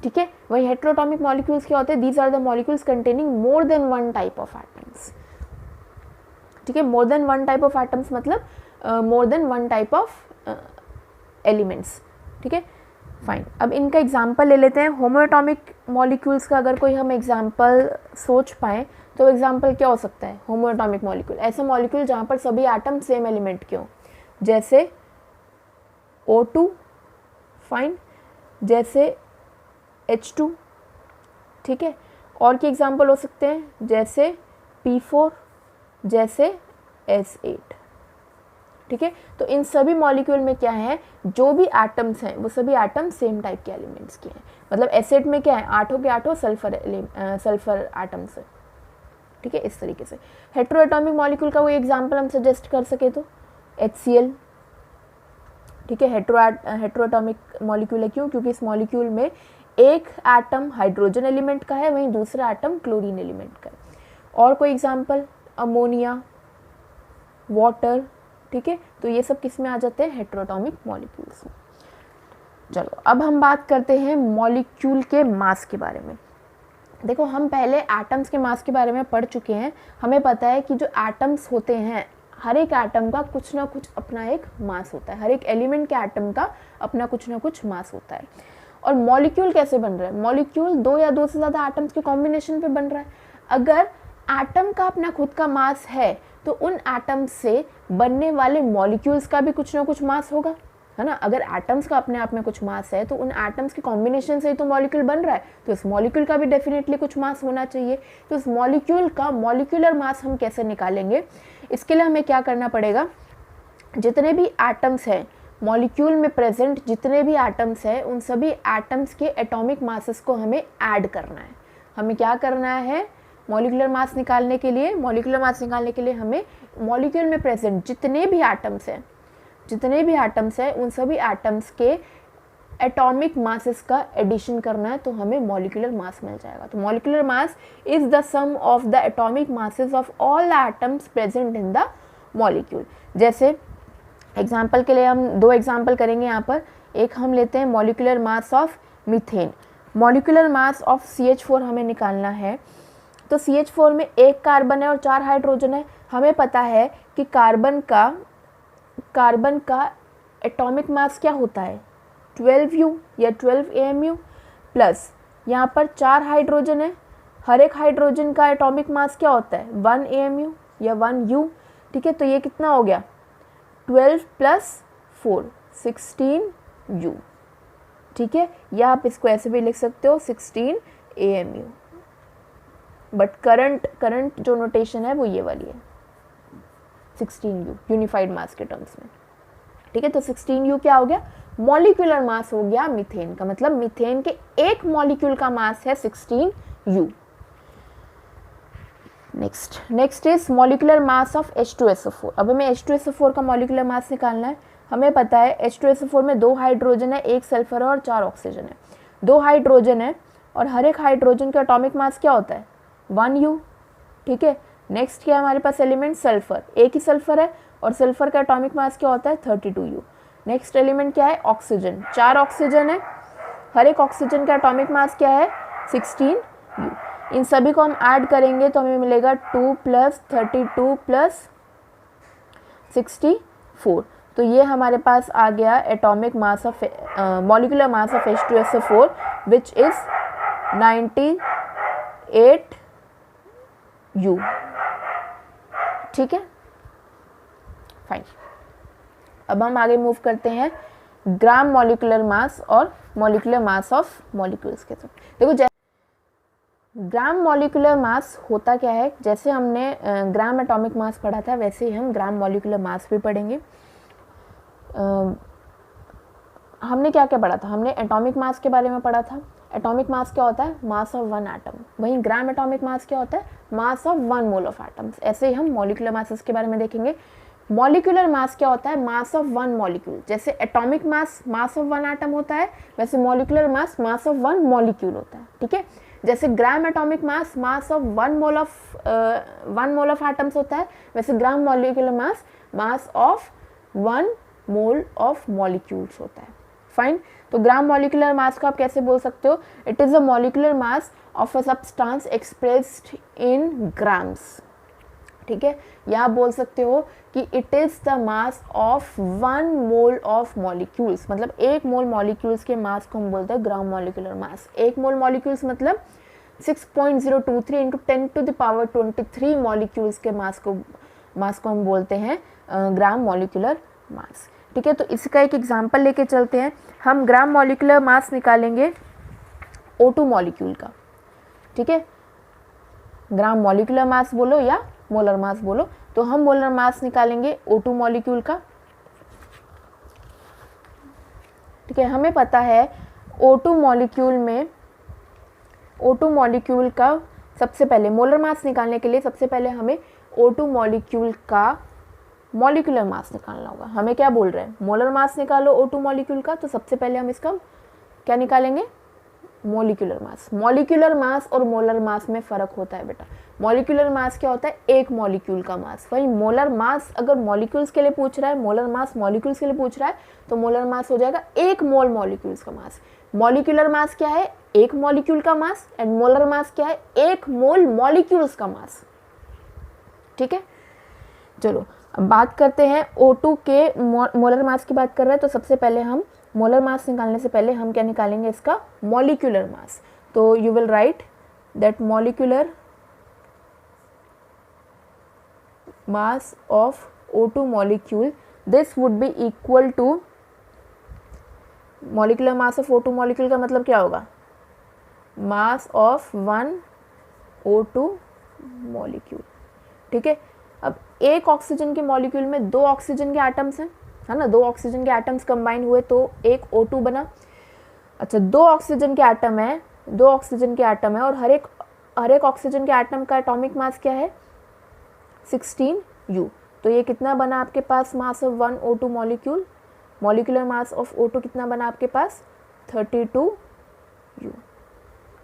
ठीक है, वही हेट्रोएटॉमिक मॉलिक्यूल्स क्या होते हैं, these are the molecules containing more than 1 type of atoms. ठीक है, more than 1 type of atoms मतलब more than 1 type of elements. ठीक है, फाइन, अब इनका एग्जाम्पल ले लेते हैं। होमोएटॉमिक मॉलिक्यूल्स का अगर कोई हम एग्जाम्पल सोच पाएँ तो एग्जाम्पल क्या हो सकता है, होमोएटॉमिक मॉलिक्यूल, ऐसे मॉलिक्यूल जहाँ पर सभी एटम सेम एलिमेंट के हों, जैसे O2, फाइन, जैसे H2। ठीक है, और के एग्जाम्पल हो सकते हैं जैसे P4, जैसे S8। ठीक है, तो इन सभी मॉलिक्यूल में क्या है, जो भी एटम्स हैं वो सभी एटम सेम टाइप के एलिमेंट्स के हैं। मतलब S8 में क्या है, 8 के 8 सल्फर एटम्स है। ठीक है, इस तरीके से। हेट्रो एटॉमिक मॉलिक्यूल का कोई एग्जांपल हम सजेस्ट कर सके तो HCl, ठीक है, हेट्रो एटॉमिक मॉलिक्यूल है। क्यों? क्योंकि इस मॉलिक्यूल में एक एटम हाइड्रोजन एलिमेंट का है, वहीं दूसरा एटम क्लोरीन एलिमेंट का है। और कोई एग्जांपल? अमोनिया, वाटर, ठीक है, तो ये सब किस में आ जाते हैं? हेट्रो एटॉमिक मॉलिक्यूल्स में। चलो अब हम बात करते हैं मॉलिक्यूल के मास के बारे में। देखो, हम पहले एटम्स के मास के बारे में पढ़ चुके हैं। हमें पता है कि जो एटम्स होते हैं, हर एक एटम का कुछ ना कुछ अपना एक मास होता है, हर एक एलिमेंट के एटम का अपना कुछ ना कुछ मास होता है। और मॉलिक्यूल कैसे बन रहा है? मॉलिक्यूल दो या दो से ज़्यादा एटम्स के कॉम्बिनेशन पे बन रहा है। अगर एटम का अपना खुद का मास है तो उन एटम्स से बनने वाले मॉलिक्यूल्स का भी कुछ ना कुछ मास होगा, है ना। अगर एटम्स का अपने आप में कुछ मास है तो उन एटम्स के कॉम्बिनेशन से ही तो मॉलिक्यूल बन रहा है, तो इस मॉलिक्यूल का भी डेफिनेटली कुछ मास होना चाहिए। तो इस मॉलिक्यूल का मॉलिक्यूलर मास हम कैसे निकालेंगे? इसके लिए हमें क्या करना पड़ेगा? जितने भी एटम्स हैं मॉलिक्यूल में प्रेजेंट, जितने भी एटम्स हैं, उन सभी एटम्स के एटॉमिक मासेस को हमें ऐड करना है। हमें क्या करना है? मॉलिक्यूलर मास निकालने के लिए हमें मॉलिक्यूल में प्रेजेंट जितने भी एटम्स हैं उन सभी एटम्स के एटॉमिक मासेस का एडिशन करना है, तो हमें मॉलिक्यूलर मास मिल जाएगा। तो molecular mass is the sum of the atomic masses of all the atoms present in the molecule. जैसे एग्जाम्पल के लिए हम दो एग्जाम्पल करेंगे यहाँ पर। एक हम लेते हैं molecular mass of methane. Molecular mass of CH4 हमें निकालना है। तो CH4 में एक कार्बन है और 4 हाइड्रोजन है। हमें पता है कि कार्बन का एटॉमिक मास क्या होता है? 12U या 12 AMU प्लस यहाँ पर 4 हाइड्रोजन है। हर एक हाइड्रोजन का एटॉमिक मास क्या होता है? 1 AMU या 1U, ठीक है। तो ये कितना हो गया? 12 + 4 16U, ठीक है। या आप इसको ऐसे भी लिख सकते हो 16 AMU, बट करंट जो नोटेशन है वो ये वाली है 16U यूनिफाइड मास के टर्म्स में, ठीक है। तो 16U क्या हो गया? मॉलिक्यूलर मास हो गया मीथेन का। मतलब मीथेन के एक मॉलिक्यूल का मास है 16U। Next is molecular mass of H2SO4। अब हमें H2SO4 का मॉलिक्यूलर मास निकालना है। हमें पता है H2SO4 में 2 हाइड्रोजन है, 1 सल्फर है और 4 ऑक्सीजन है। 2 हाइड्रोजन है और हर एक हाइड्रोजन का एटॉमिक मास क्या होता है? 1U, ठीक है। नेक्स्ट क्या है हमारे पास एलिमेंट? सल्फर। एक ही सल्फर है और सल्फर का एटॉमिक मास क्या होता है? 32U। नेक्स्ट एलिमेंट क्या है? ऑक्सीजन। 4 ऑक्सीजन है, हर एक ऑक्सीजन का एटॉमिक मास क्या है? 16U। इन सभी को हम ऐड करेंगे तो हमें मिलेगा 2 + 32 + 64। तो ये हमारे पास आ गया atomic mass of molecular mass of H2SO4 which is 98U, ठीक है, फाइन। अब हम आगे मूव करते हैं ग्राम मॉलिक्यूलर मास और मॉलिक्यूलर मास ऑफ मॉलिक्यूल्स के साथ। देखो, ग्राम मॉलिक्यूलर मास होता क्या है? जैसे हमने ग्राम एटॉमिक मास पढ़ा था वैसे ही हम ग्राम मॉलिक्यूलर मास भी पढ़ेंगे। हमने क्या क्या पढ़ा था? हमने एटॉमिक मास के बारे में पढ़ा था। एटॉमिक मास क्या होता है? Mass of 1 atom. वहीं ग्राम एटॉमिक मास क्या होता है? Mass of 1 mole of atoms. ऐसे ही हम मॉलिक्यूलर मासेस के बारे में देखेंगे। मॉलिक्यूलर मास क्या होता है? Mass of 1 molecule. जैसे एटॉमिक मास ऑफ 1 एटम होता है, वैसे मॉलिक्यूलर मास ऑफ 1 मॉलिक्यूल होता है, ठीक है। जैसे ग्राम atomic mass of 1 mole of atoms होता है, वैसे ग्राम molecular mass of 1 mole of molecules होता है, फाइन। तो ग्राम मॉलिक्यूलर मास को आप कैसे बोल सकते हो? It is a molecular mass of a substance expressed in grams, ठीक है। या आप बोल सकते हो कि it is the mass of 1 mole of molecules. मतलब 1 मोल मॉलिक्यूल्स के मास को हम बोलते हैं ग्राम मॉलिक्यूलर मास। 1 मोल मॉलिक्यूल्स मतलब 6.023 × 10⁻23 मॉलिक्यूल्स के मास को हम बोलते हैं ग्राम मॉलिक्यूलर मास, ठीक है। तो इसका एक एग्जांपल लेके चलते हैं। हम ग्राम मॉलिक्यूलर मास निकालेंगे O2 मॉलिक्यूल का, ठीक है। ग्राम मॉलिक्यूलर मास बोलो या मोलर मास बोलो, तो हम मोलर मास निकालेंगे O2 मॉलिक्यूल का, ठीक है। हमें पता है O2 मॉलिक्यूल का सबसे पहले मोलर मास निकालने के लिए सबसे पहले हमें O2 मॉलिक्यूल का मॉलिक्यूलर मास निकालना होगा। हमें क्या बोल रहे हैं, मोलर मास निकालो O2 मॉलिक्यूल का, तो सबसे पहले हम इसका क्या निकालेंगे, मॉलिक्यूलर मास। मॉलिक्यूलर मास और मोलर मास में फ़र्क होता है बेटा। मॉलिक्यूलर मास क्या होता है, एक मॉलिक्यूल का मास। वही मोलर मास अगर मॉलिक्यूल्स के लिए पूछ रहा है, मोलर मास मॉलिक्यूल्स के लिए पूछ रहा है, तो मोलर मास हो जाएगा एक मोल मॉलिक्यूल्स का मास। मॉलिक्यूलर मास क्या है, एक मॉलिक्यूल का मास, एंड मोलर मास क्या है, एक मोल मॉलिक्यूल्स का मास। ठीक है, चलो अब बात करते हैं O2 के मोलर मास की बात कर रहे हैं, तो सबसे पहले हम मोलर मास निकालने से पहले हम क्या निकालेंगे, इसका मॉलिक्यूलर मास। तो you will write that molecular mass of O2 molecule, this would be equal to, molecular mass of O2 molecule का मतलब क्या होगा, मास ऑफ 1 O2 मॉलिक्यूल। ठीक है, अब एक ऑक्सीजन के मॉलिक्यूल में 2 ऑक्सीजन के एटम्स हैं, है ना, 2 ऑक्सीजन के एटम्स कंबाइन हुए तो एक O2 बना। अच्छा, 2 ऑक्सीजन के एटम है, 2 ऑक्सीजन के एटम है, और हर एक ऑक्सीजन के एटम का एटॉमिक मास क्या है, 16U। तो ये कितना बना आपके पास, mass of 1 O2 molecule, molecular mass of O2 कितना बना आपके पास, 32U।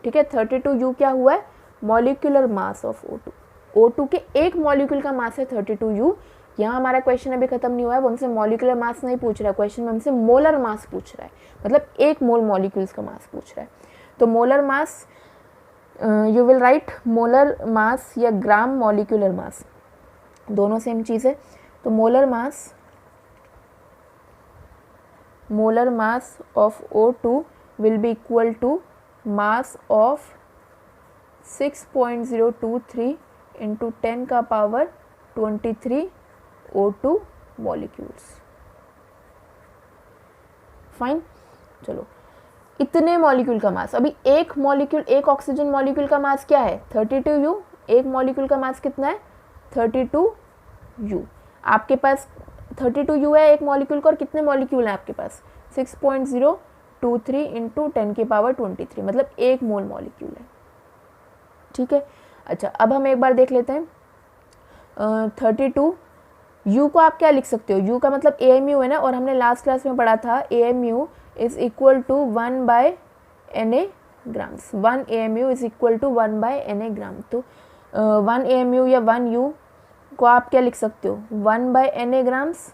ठीक है, 32U क्या हुआ है, molecular mass of O2। O2 के एक मॉलिक्यूल का मास है 32U। यहाँ हमारा क्वेश्चन अभी खत्म नहीं हुआ है, वो हमसे मॉलिक्यूलर मास नहीं पूछ रहा है, क्वेश्चन में हमसे मोलर मास पूछ रहा है, मतलब एक मोल मॉलिक्यूल्स का मास पूछ रहा है। तो molar mass, you will write molar mass या ग्राम मॉलिक्यूलर मास, दोनों सेम चीज़ है। तो molar mass of O2 will be equal to mass of 6.023 into 10 का पावर 23 O2 मॉलिक्यूल्स। फाइन, चलो इतने मॉलिक्यूल का मास, अभी एक मॉलिक्यूल, एक ऑक्सीजन मॉलिक्यूल का मास क्या है, 32U। एक मॉलिक्यूल का मास कितना है, 32U। आपके पास 32U है एक मॉलिक्यूल का, और कितने मॉलिक्यूल हैं आपके पास, 6.023 इंटू 10 की पावर 23, मतलब एक मोल मॉलिक्यूल है। ठीक है, अच्छा अब हम एक बार देख लेते हैं 32U को आप क्या लिख सकते हो, U का मतलब AMU है ना, और हमने लास्ट क्लास में पढ़ा था AMU is equal to 1/Na grams. 1 AMU is equal to 1/Na gram. तो 1 AMU या 1U को आप क्या लिख सकते हो, 1/Na ग्राम्स।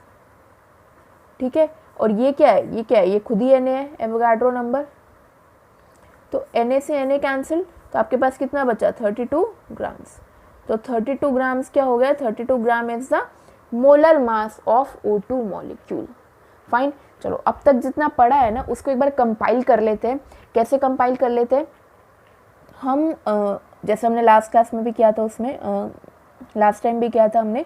ठीक है, और ये क्या है, ये क्या है, ये खुद ही Na है, एवोगाड्रो नंबर। तो Na से Na कैंसिल, तो आपके पास कितना बचा, 32 ग्राम्स। तो 32 ग्राम्स क्या हो गया, 32 gram is the molar mass of O2 molecule. Fine, चलो अब तक जितना पढ़ा है ना उसको एक बार कंपाइल कर लेते हैं। कैसे कंपाइल कर लेते हैं हम, जैसे हमने लास्ट क्लास में भी किया था, उसमें लास्ट टाइम भी किया था हमने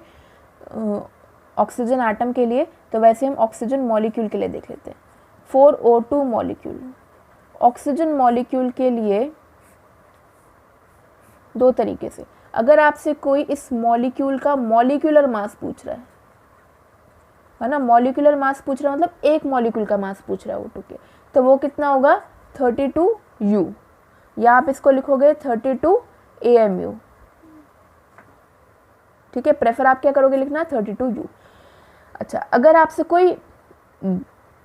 ऑक्सीजन एटम के लिए, तो वैसे हम ऑक्सीजन मॉलिक्यूल के लिए देख लेते हैं। 4O2 मॉलिक्यूल, ऑक्सीजन मॉलिक्यूल के लिए 2 तरीके से, अगर आपसे कोई इस मॉलिक्यूल का मॉलिक्यूलर मास पूछ रहा है ना, मॉलिक्यूलर मास पूछ रहा है मतलब एक मॉलिक्यूल का मास पूछ रहा है O2 के, तो वो कितना होगा, 32U, या आप इसको लिखोगे 32 AMU। ठीक है, प्रेफर आप क्या करोगे लिखना, 32U। अच्छा, अगर आपसे कोई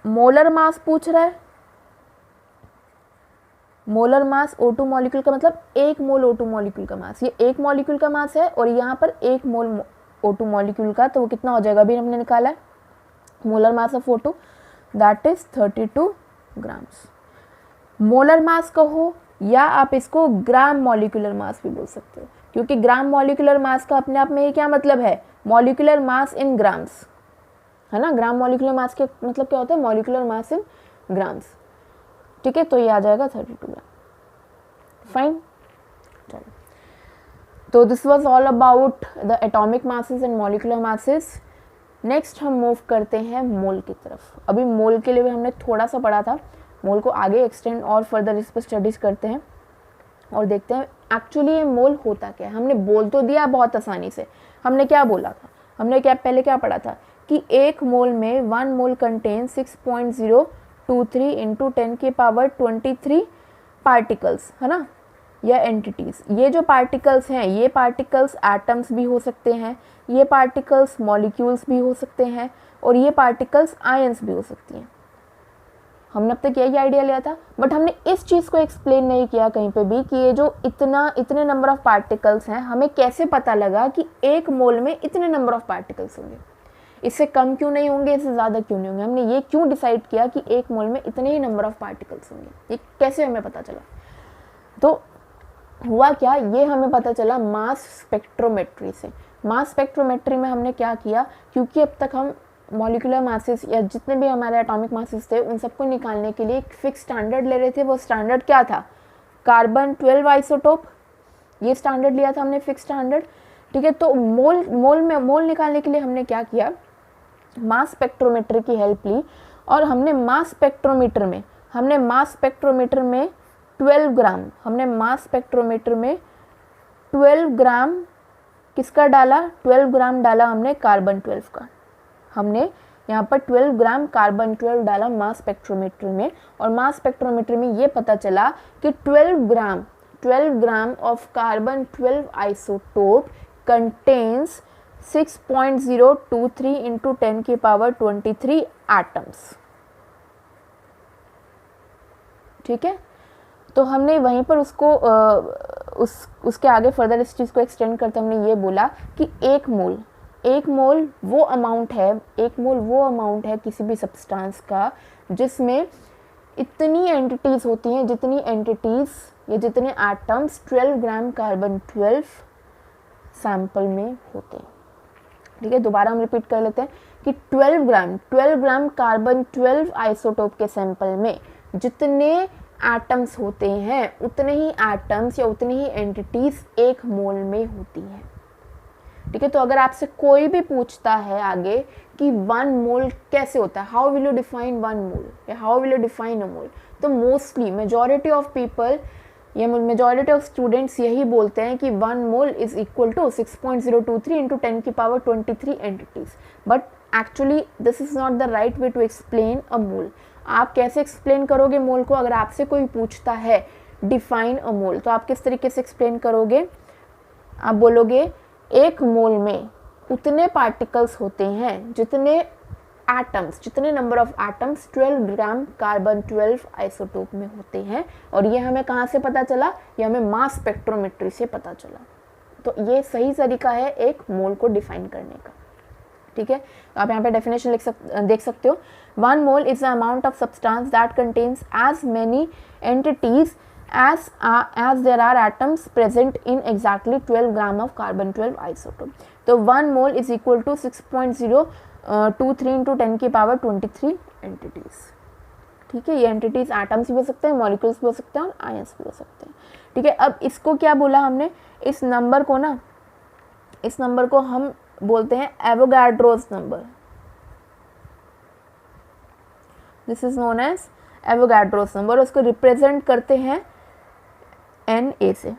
मोलर मास पूछ रहा है, मोलर मास O2 मॉलिक्यूल का मतलब एक मोल O2 मॉलिक्यूल का मास, ये एक मॉलिक्यूल का मास है, और यहाँ पर एक मोल O2 मॉलिक्यूल का, तो वो कितना हो जाएगा, अभी हमने निकाला है molar mass of O2, that is 32 grams. Molar mass कहो या आप इसको ग्राम मॉलिक्यूलर मास भी बोल सकते हो, क्योंकि ग्राम मॉलिक्यूलर मास का अपने आप में ये क्या मतलब है, मॉलिक्यूलर मास इन ग्राम्स, है ना। ग्राम मॉलिक्यूलर मास के मतलब क्या होता है, मॉलिक्यूलर मास इन ग्राम्स। ठीक है, तो ये आ जाएगा 32 ग्राम। फाइन, चलो, तो this was all about the atomic masses and molecular masses. Next हम मूव करते हैं मोल की तरफ। अभी मोल के लिए भी हमने थोड़ा सा पढ़ा था, मोल को आगे एक्सटेंड और फर्दर इस पर स्टडीज करते हैं और देखते हैं एक्चुअली ये मोल होता क्या है। हमने बोल तो दिया बहुत आसानी से, हमने क्या बोला था, हमने क्या पहले क्या पढ़ा था कि एक मोल में 1 मोल कंटेन 6.023 इंटू 10 की पावर 23 पार्टिकल्स, है ना। या एंटिटीज़। ये जो पार्टिकल्स हैं, ये पार्टिकल्स एटम्स भी हो सकते हैं, ये पार्टिकल्स मॉलिक्यूल्स भी हो सकते हैं, और ये पार्टिकल्स आयंस भी हो सकती हैं। हमने अब तक यही आइडिया लिया था, बट हमने इस चीज़ को एक्सप्लेन नहीं किया कहीं पे भी कि ये जो इतने नंबर ऑफ पार्टिकल्स हैं, हमें कैसे पता लगा कि एक मोल में इतने नंबर ऑफ पार्टिकल्स होंगे, इससे कम क्यों नहीं होंगे, इससे ज़्यादा क्यों नहीं होंगे। हमने ये क्यों डिसाइड किया कि एक मोल में इतने ही नंबर ऑफ पार्टिकल्स होंगे, ये कैसे हमें पता चला। तो हुआ क्या, ये हमें पता चला मास स्पेक्ट्रोमेट्री से। मास स्पेक्ट्रोमेट्री में हमने क्या किया, क्योंकि अब तक हम मॉलिक्यूलर मासेस या जितने भी हमारे एटॉमिक मासेस थे उन सबको निकालने के लिए एक फिक्स स्टैंडर्ड ले रहे थे। वो स्टैंडर्ड क्या था, कार्बन 12 आइसोटोप, ये स्टैंडर्ड लिया था हमने, फिक्स स्टैंडर्ड। ठीक है, तो मोल निकालने के लिए हमने क्या किया, मास स्पेक्ट्रोमीटर की हेल्प ली, और हमने मास स्पेक्ट्रोमीटर में 12 ग्राम, हमने मास स्पेक्ट्रोमीटर में 12 ग्राम किसका डाला, 12 ग्राम डाला हमने कार्बन 12 का। हमने यहाँ पर 12 ग्राम कार्बन 12 डाला मास स्पेक्ट्रोमीटर में, और मास स्पेक्ट्रोमीटर में ये पता चला कि 12 gram of carbon 12 isotope contains 6.023 into 10 की पावर 23 एटम्स। ठीक है, तो हमने वहीं पर उसको उसके आगे फर्दर इस चीज़ को एक्सटेंड करते हमने ये बोला कि एक मोल वो अमाउंट है किसी भी सब्सटेंस का जिसमें इतनी एंटिटीज़ होती हैं, जितनी एंटिटीज़ या जितने एटम्स 12 ग्राम कार्बन 12 सैंपल में होते हैं। ठीक है, दोबारा हम रिपीट कर लेते हैं कि 12 ग्राम कार्बन 12 आइसोटोप के सैंपल में जितने एटम्स होते हैं, उतने ही एटम्स या उतनी ही एंटिटीज़ एक मोल में होती हैं। ठीक है, तो अगर आपसे कोई भी पूछता है आगे कि 1 मोल कैसे होता है, how will you define 1 mole या how will you define a mole, तो मोस्टली मेजॉरिटी ऑफ पीपल या मेजॉरिटी ऑफ स्टूडेंट्स यही बोलते हैं कि 1 mole is equal to 6.023 into 10 की power 23 entities. But actually this is not the right way to explain a mole. आप कैसे explain करोगे मोल को, अगर आपसे कोई पूछता है डिफाइन अ मोल, तो आप किस तरीके से एक्सप्लेन करोगे, आप बोलोगे एक मोल में उतने पार्टिकल्स होते हैं जितने एटम्स, जितने number of atoms 12 gram carbon 12 isotope में होते हैं। और ये हमें कहाँ से पता चला, ये हमें मास स्पेक्ट्रोमेट्री से पता चला। तो ये सही तरीका है एक मोल को डिफाइन करने का। ठीक है, तो आप यहाँ पे डेफिनेशन देख सकते हो, 1 mole is the amount of substance that contains as many entities as there are atoms present in exactly 12 gram of carbon 12 isotope. तो 1 mole is equal to 6.023 into 10 की पावर 23 एंटिटीज। ठीक है, ये एंटिटीज एटम्स भी हो सकते हैं, molecules भी हो सकते हैं और आयंस भी हो सकते हैं। ठीक है, अब इसको क्या बोला हमने, इस नंबर को हम बोलते हैं Avogadro's number. This is known as Avogadro's number. उसको रिप्रेजेंट करते हैं Na से।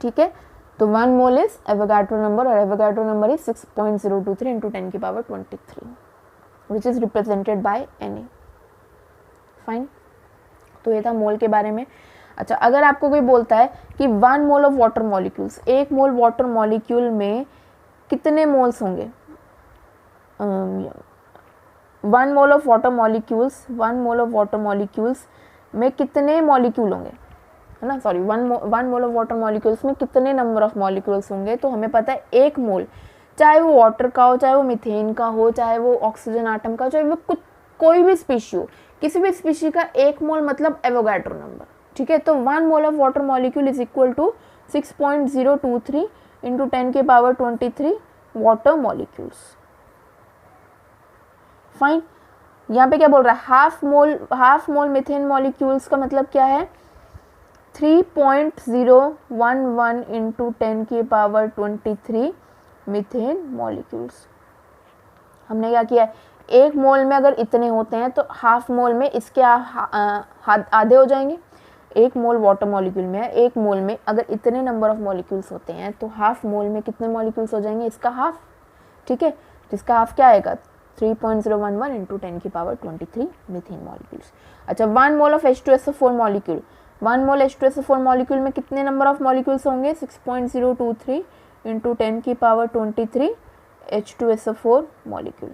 ठीक है, तो 1 मोल इज एवोगाड्रो नंबर, और एवोगाड्रो नंबर इज 6.023 इंटू 10 की power 23 which is represented by Na। Fine, तो ये था मोल के बारे में। अच्छा, अगर आपको कोई बोलता है कि 1 मोल ऑफ वाटर मॉलिक्यूल्स, एक मोल वाटर मॉलिक्यूल में कितने मोल्स होंगे, 1 मोल ऑफ वाटर मॉलिक्यूल्स में कितने मॉलिक्यूल होंगे, है ना, sorry 1 mole of water molecules में कितने नंबर ऑफ मॉलिक्यूल्स होंगे, तो हमें पता है एक मोल, चाहे वो वाटर का हो, चाहे वो मीथेन का हो, चाहे वो ऑक्सीजन आटम का, चाहे वो कोई भी स्पीशी हो, किसी भी स्पीशी का एक मोल मतलब एवोगाड्रो नंबर। ठीक है, तो 1 mole of water molecule is equal to 6.023 into 10 की पावर 23 वाटर मॉलिक्यूल्स। फाइन, यहाँ पे क्या बोल रहा है, हाफ मोल मीथेन मॉलिक्यूल्स का मतलब क्या है, 3.011 इंटू 10 की पावर 23 मीथेन मॉलिक्यूल्स। हमने क्या किया है, एक मोल में अगर इतने होते हैं तो हाफ मोल में इसके आधे हो जाएंगे। एक मोल वाटर मॉलिक्यूल में है, एक मोल में अगर इतने नंबर ऑफ मॉलिक्यूल्स होते हैं तो हाफ मोल में कितने मॉलिक्यूल्स हो जाएंगे, इसका हाफ। ठीक है, जिसका हाफ क्या आएगा, 3.011 इंटू 10 की पावर 23 मीथेन मॉलिक्यूल्स। अच्छा, 1 mole of H2SO4 molecule, 1 mole H2SO4 molecule में कितने नंबर ऑफ मॉलिक्यूल्स होंगे? 6.023 इंटू 10 की पावर 23 H2SO4 मॉलिक्यूल।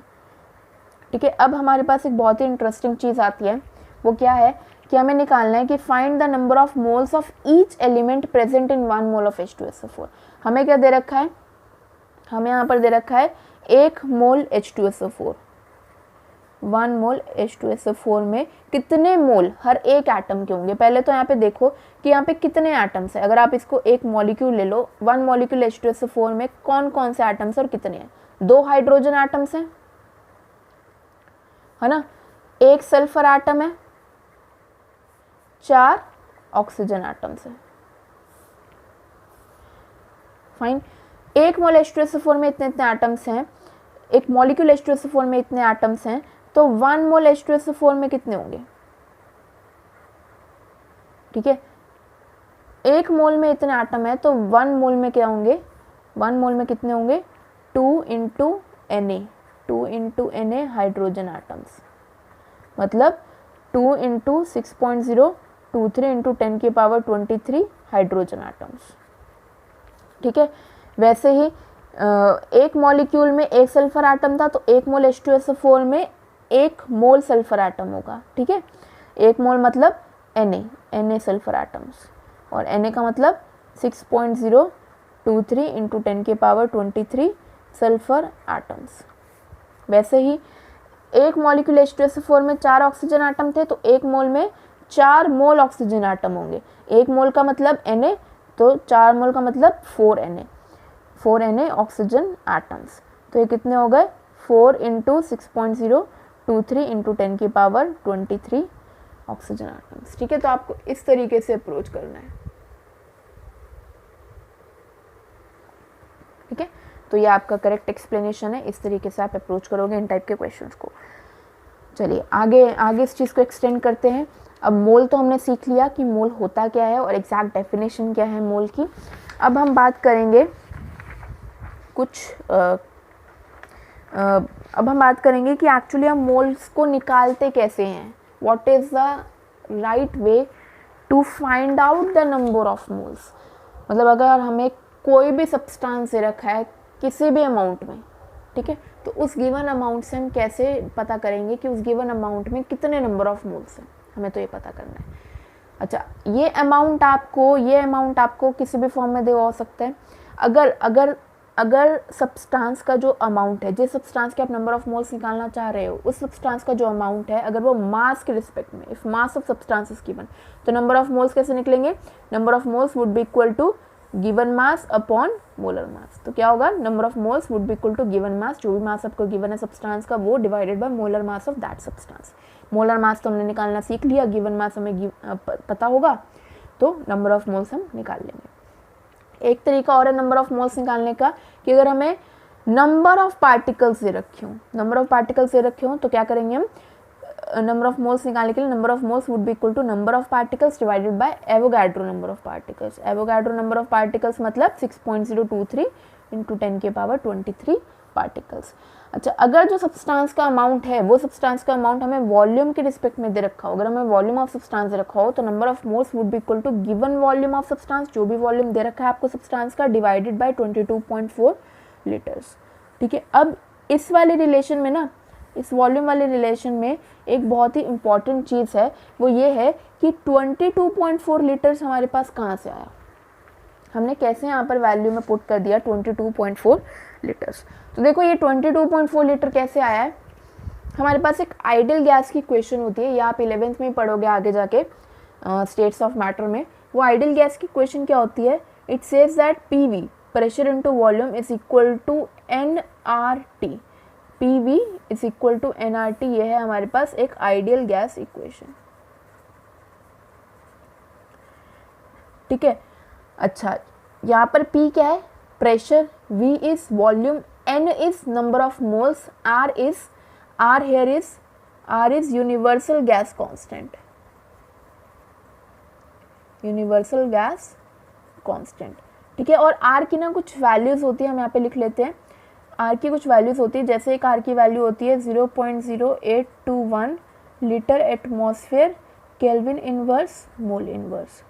ठीक है, अब हमारे पास एक बहुत ही इंटरेस्टिंग चीज़ आती है, वो क्या है कि हमें निकालना है कि find the number of moles of each element present in 1 mole of H2SO4। हमें क्या दे रखा है? हमें यहाँ पर दे रखा है 1 मोल H2SO4। 1 मोल H2SO4 में कितने मोल हर एक एटम के होंगे? पहले तो यहाँ पे देखो कि यहाँ पे कितने एटम्स हैं। अगर आप इसको एक मॉलिक्यूल ले लो, 1 मॉलिक्यूल H2SO4 में कौन कौन से एटम्स और कितने हैं? 2 हाइड्रोजन एटम्स हैं, है ना, 1 सल्फर एटम है, 4 ऑक्सीजन एटम्स है। फाइन, 1 मोल H2SO4 में इतने इतने एटम्स हैं, एक मॉलिक्यूल H2SO4 में इतने एटम्स हैं, तो 1 मोल H2SO4 में कितने होंगे? ठीक है, 1 मोल में इतने एटम है तो 1 मोल में क्या होंगे? 1 मोल में कितने होंगे? 2 into Na, 2 into Na hydrogen atoms, मतलब 2 इंटू 6.023 इंटू 10 की पावर 23 हाइड्रोजन एटम्स। ठीक है, वैसे ही एक मॉलिक्यूल में 1 सल्फर एटम था तो 1 मोल H2SO4 में 1 मोल सल्फर एटम होगा। ठीक है, 1 मोल मतलब Na सल्फर एटम्स, और Na का मतलब 6.023 इंटू 10 की पावर 23 सल्फर एटम्स। वैसे ही एक मॉलिक्यूल H2SO4 में 4 ऑक्सीजन एटम थे तो 1 मोल में 4 मोल ऑक्सीजन एटम होंगे। 1 मोल का मतलब Na, तो 4 मोल का मतलब 4 Na ऑक्सीजन एटम्स। तो ये कितने हो गए? 4 इंटू 6.023 इंटू 10 की पावर 23 ऑक्सीजन एटम्स। ठीक है, तो आपको इस तरीके से अप्रोच करना है। ठीक है, तो ये आपका करेक्ट एक्सप्लेनेशन है, इस तरीके से आप अप्रोच करोगे इन टाइप के क्वेश्चंस को। चलिए आगे इस चीज़ को एक्सटेंड करते हैं। अब मोल तो हमने सीख लिया कि मोल होता क्या है और एग्जैक्ट डेफिनेशन क्या है मोल की। अब हम बात करेंगे अब हम बात करेंगे कि एक्चुअली हम मोल्स को निकालते कैसे हैं। What is the right way to find out the number of moles. मतलब अगर हमें कोई भी सब्सटेंस दे रखा है किसी भी अमाउंट में, ठीक है, तो उस गिवन अमाउंट से हम कैसे पता करेंगे कि उस गिवन अमाउंट में कितने नंबर ऑफ मोल्स हैं, हमें तो ये पता करना है। अच्छा, ये अमाउंट आपको किसी भी फॉर्म में दिया हो सकता है। अगर सब्सटेंस का जो अमाउंट है, जिस सब्सटेंस के आप नंबर ऑफ मोल्स निकालना चाह रहे हो, उस सब्सटेंस का जो अमाउंट है, अगर वो मास के रिस्पेक्ट में, if mass of substance is given, तो नंबर ऑफ मोल्स कैसे निकलेंगे? Number of moles would be equal to given mass upon molar mass. तो क्या होगा? Number of moles would be equal to given mass, जो भी mass आपको given है सब्सटेंस का, वो divided by molar mass of that substance. Molar mass तो हमने निकालना सीख लिया, गिवन मास हमें पता होगा, तो नंबर ऑफ मोल्स हम निकाल लेंगे। एक तरीका और है नंबर ऑफ मोल्स निकालने का कि अगर हमें नंबर ऑफ पार्टिकल्स दे रखे हों तो क्या करेंगे हम? नंबर ऑफ मोल्स निकालने के लिए number of moles would be equal to number of particles divided by Avogadro number of particles. Avogadro number of particles मतलब 6.023 इंटू 10 की पावर 23 पार्टिकल्स। अच्छा, अगर जो सब्सटेंस का अमाउंट है वो सब्सटेंस का अमाउंट हमें वॉल्यूम के रिस्पेक्ट में दे रखा हो, अगर हमें वॉल्यूम ऑफ सब्सटेंस दे रखा हो तो number of moles would be equal to given volume of substance, जो भी वॉल्यूम दे रखा है आपको सब्सटेंस का, डिवाइडेड बाय 22.4 लीटर्स। ठीक है, अब इस वाले रिलेशन में ना, इस वॉल्यूम वाले रिलेशन में एक बहुत ही इंपॉर्टेंट चीज़ है, वो ये है कि 22.4 लीटर्स हमारे पास कहाँ से आया। हमने कैसे यहाँ पर वैल्यू में पुट कर दिया 22.4 लीटर्स। तो देखो ये 22.4 लीटर कैसे आया है। हमारे पास एक आइडियल गैस की इक्वेशन होती है, ये आप 11th में ही पढ़ोगे आगे जाके स्टेट्स ऑफ मैटर में। वो आइडियल गैस की इक्वेशन क्या होती है? It says that PV, pressure into volume, is equal to nRT। PV is equal to nRT, ये है हमारे पास एक आइडियल गैस इक्वेशन। ठीक है, अच्छा यहाँ पर P क्या है? Pressure, V is volume, N is number of moles, R is universal gas constant, universal gas constant. ठीक है, और R की ना कुछ वैल्यूज होती है, हम यहाँ पे लिख लेते हैं। आर की कुछ वैल्यूज़ होती है, जैसे एक आर की वैल्यू होती है 0.0821 litre atmosphere kelvin inverse mole inverse.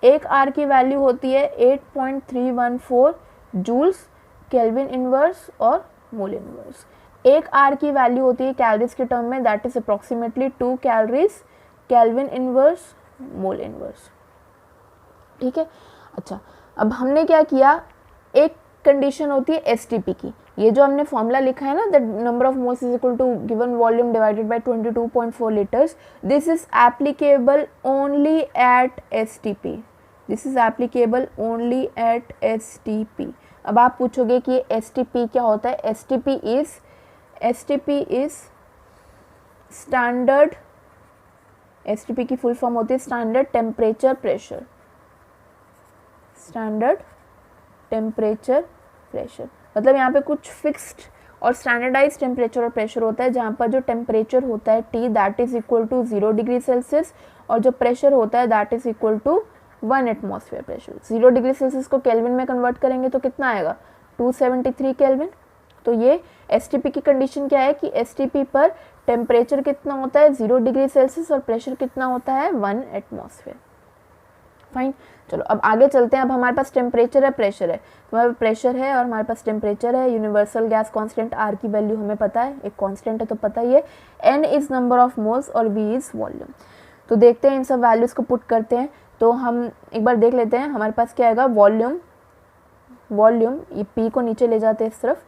एक आर की वैल्यू होती है 8.314 जूल्स केल्विन इनवर्स और मोल इनवर्स। एक आर की वैल्यू होती है कैलोरीज के टर्म में, that is approximately 2 calories kelvin inverse mole inverse. ठीक है। अच्छा, अब हमने क्या किया, एक कंडीशन होती है एसटीपी की, ये जो हमने फॉर्मूला लिखा है ना, that number of moles is equal to given volume divided by 22.4 litres, this is applicable only at STP, this is applicable only at STP. अब आप पूछोगे कि एसटीपी क्या होता है। एसटीपी इज स्टैंडर्ड, एसटीपी की फुल फॉर्म होती है standard temperature pressure, standard temperature pressure. मतलब यहाँ पे कुछ फिक्स्ड और स्टैंडर्डाइज टेम्परेचर और प्रेशर होता है, जहाँ पर जो टेम्परेचर होता है T that is equal to 0 degree Celsius और जो प्रेशर होता है that is equal to 1 atmosphere pressure. 0 degree Celsius को केल्विन में कन्वर्ट करेंगे तो कितना आएगा, 273 केल्विन। तो ये एसटीपी की कंडीशन क्या है कि एसटीपी पर टेम्परेचर कितना होता है 0 डिग्री सेल्सियस और प्रेशर कितना होता है 1 एटमॉस्फेयर। फाइन, चलो अब आगे चलते हैं। अब हमारे पास टेम्परेचर है, प्रेशर है, हमारे पास प्रेशर है और हमारे पास टेम्परेचर है। यूनिवर्सल गैस कांस्टेंट आर की वैल्यू हमें पता है, एक कांस्टेंट है तो पता ही है। N is number of moles और वी इज वॉल्यूम। तो देखते हैं इन सब वैल्यूज़ को पुट करते हैं। तो हम एक बार देख लेते हैं हमारे पास क्या आएगा, वॉल्यूम, वॉल्यूम ये पी को नीचे ले जाते हैं इस तरफ,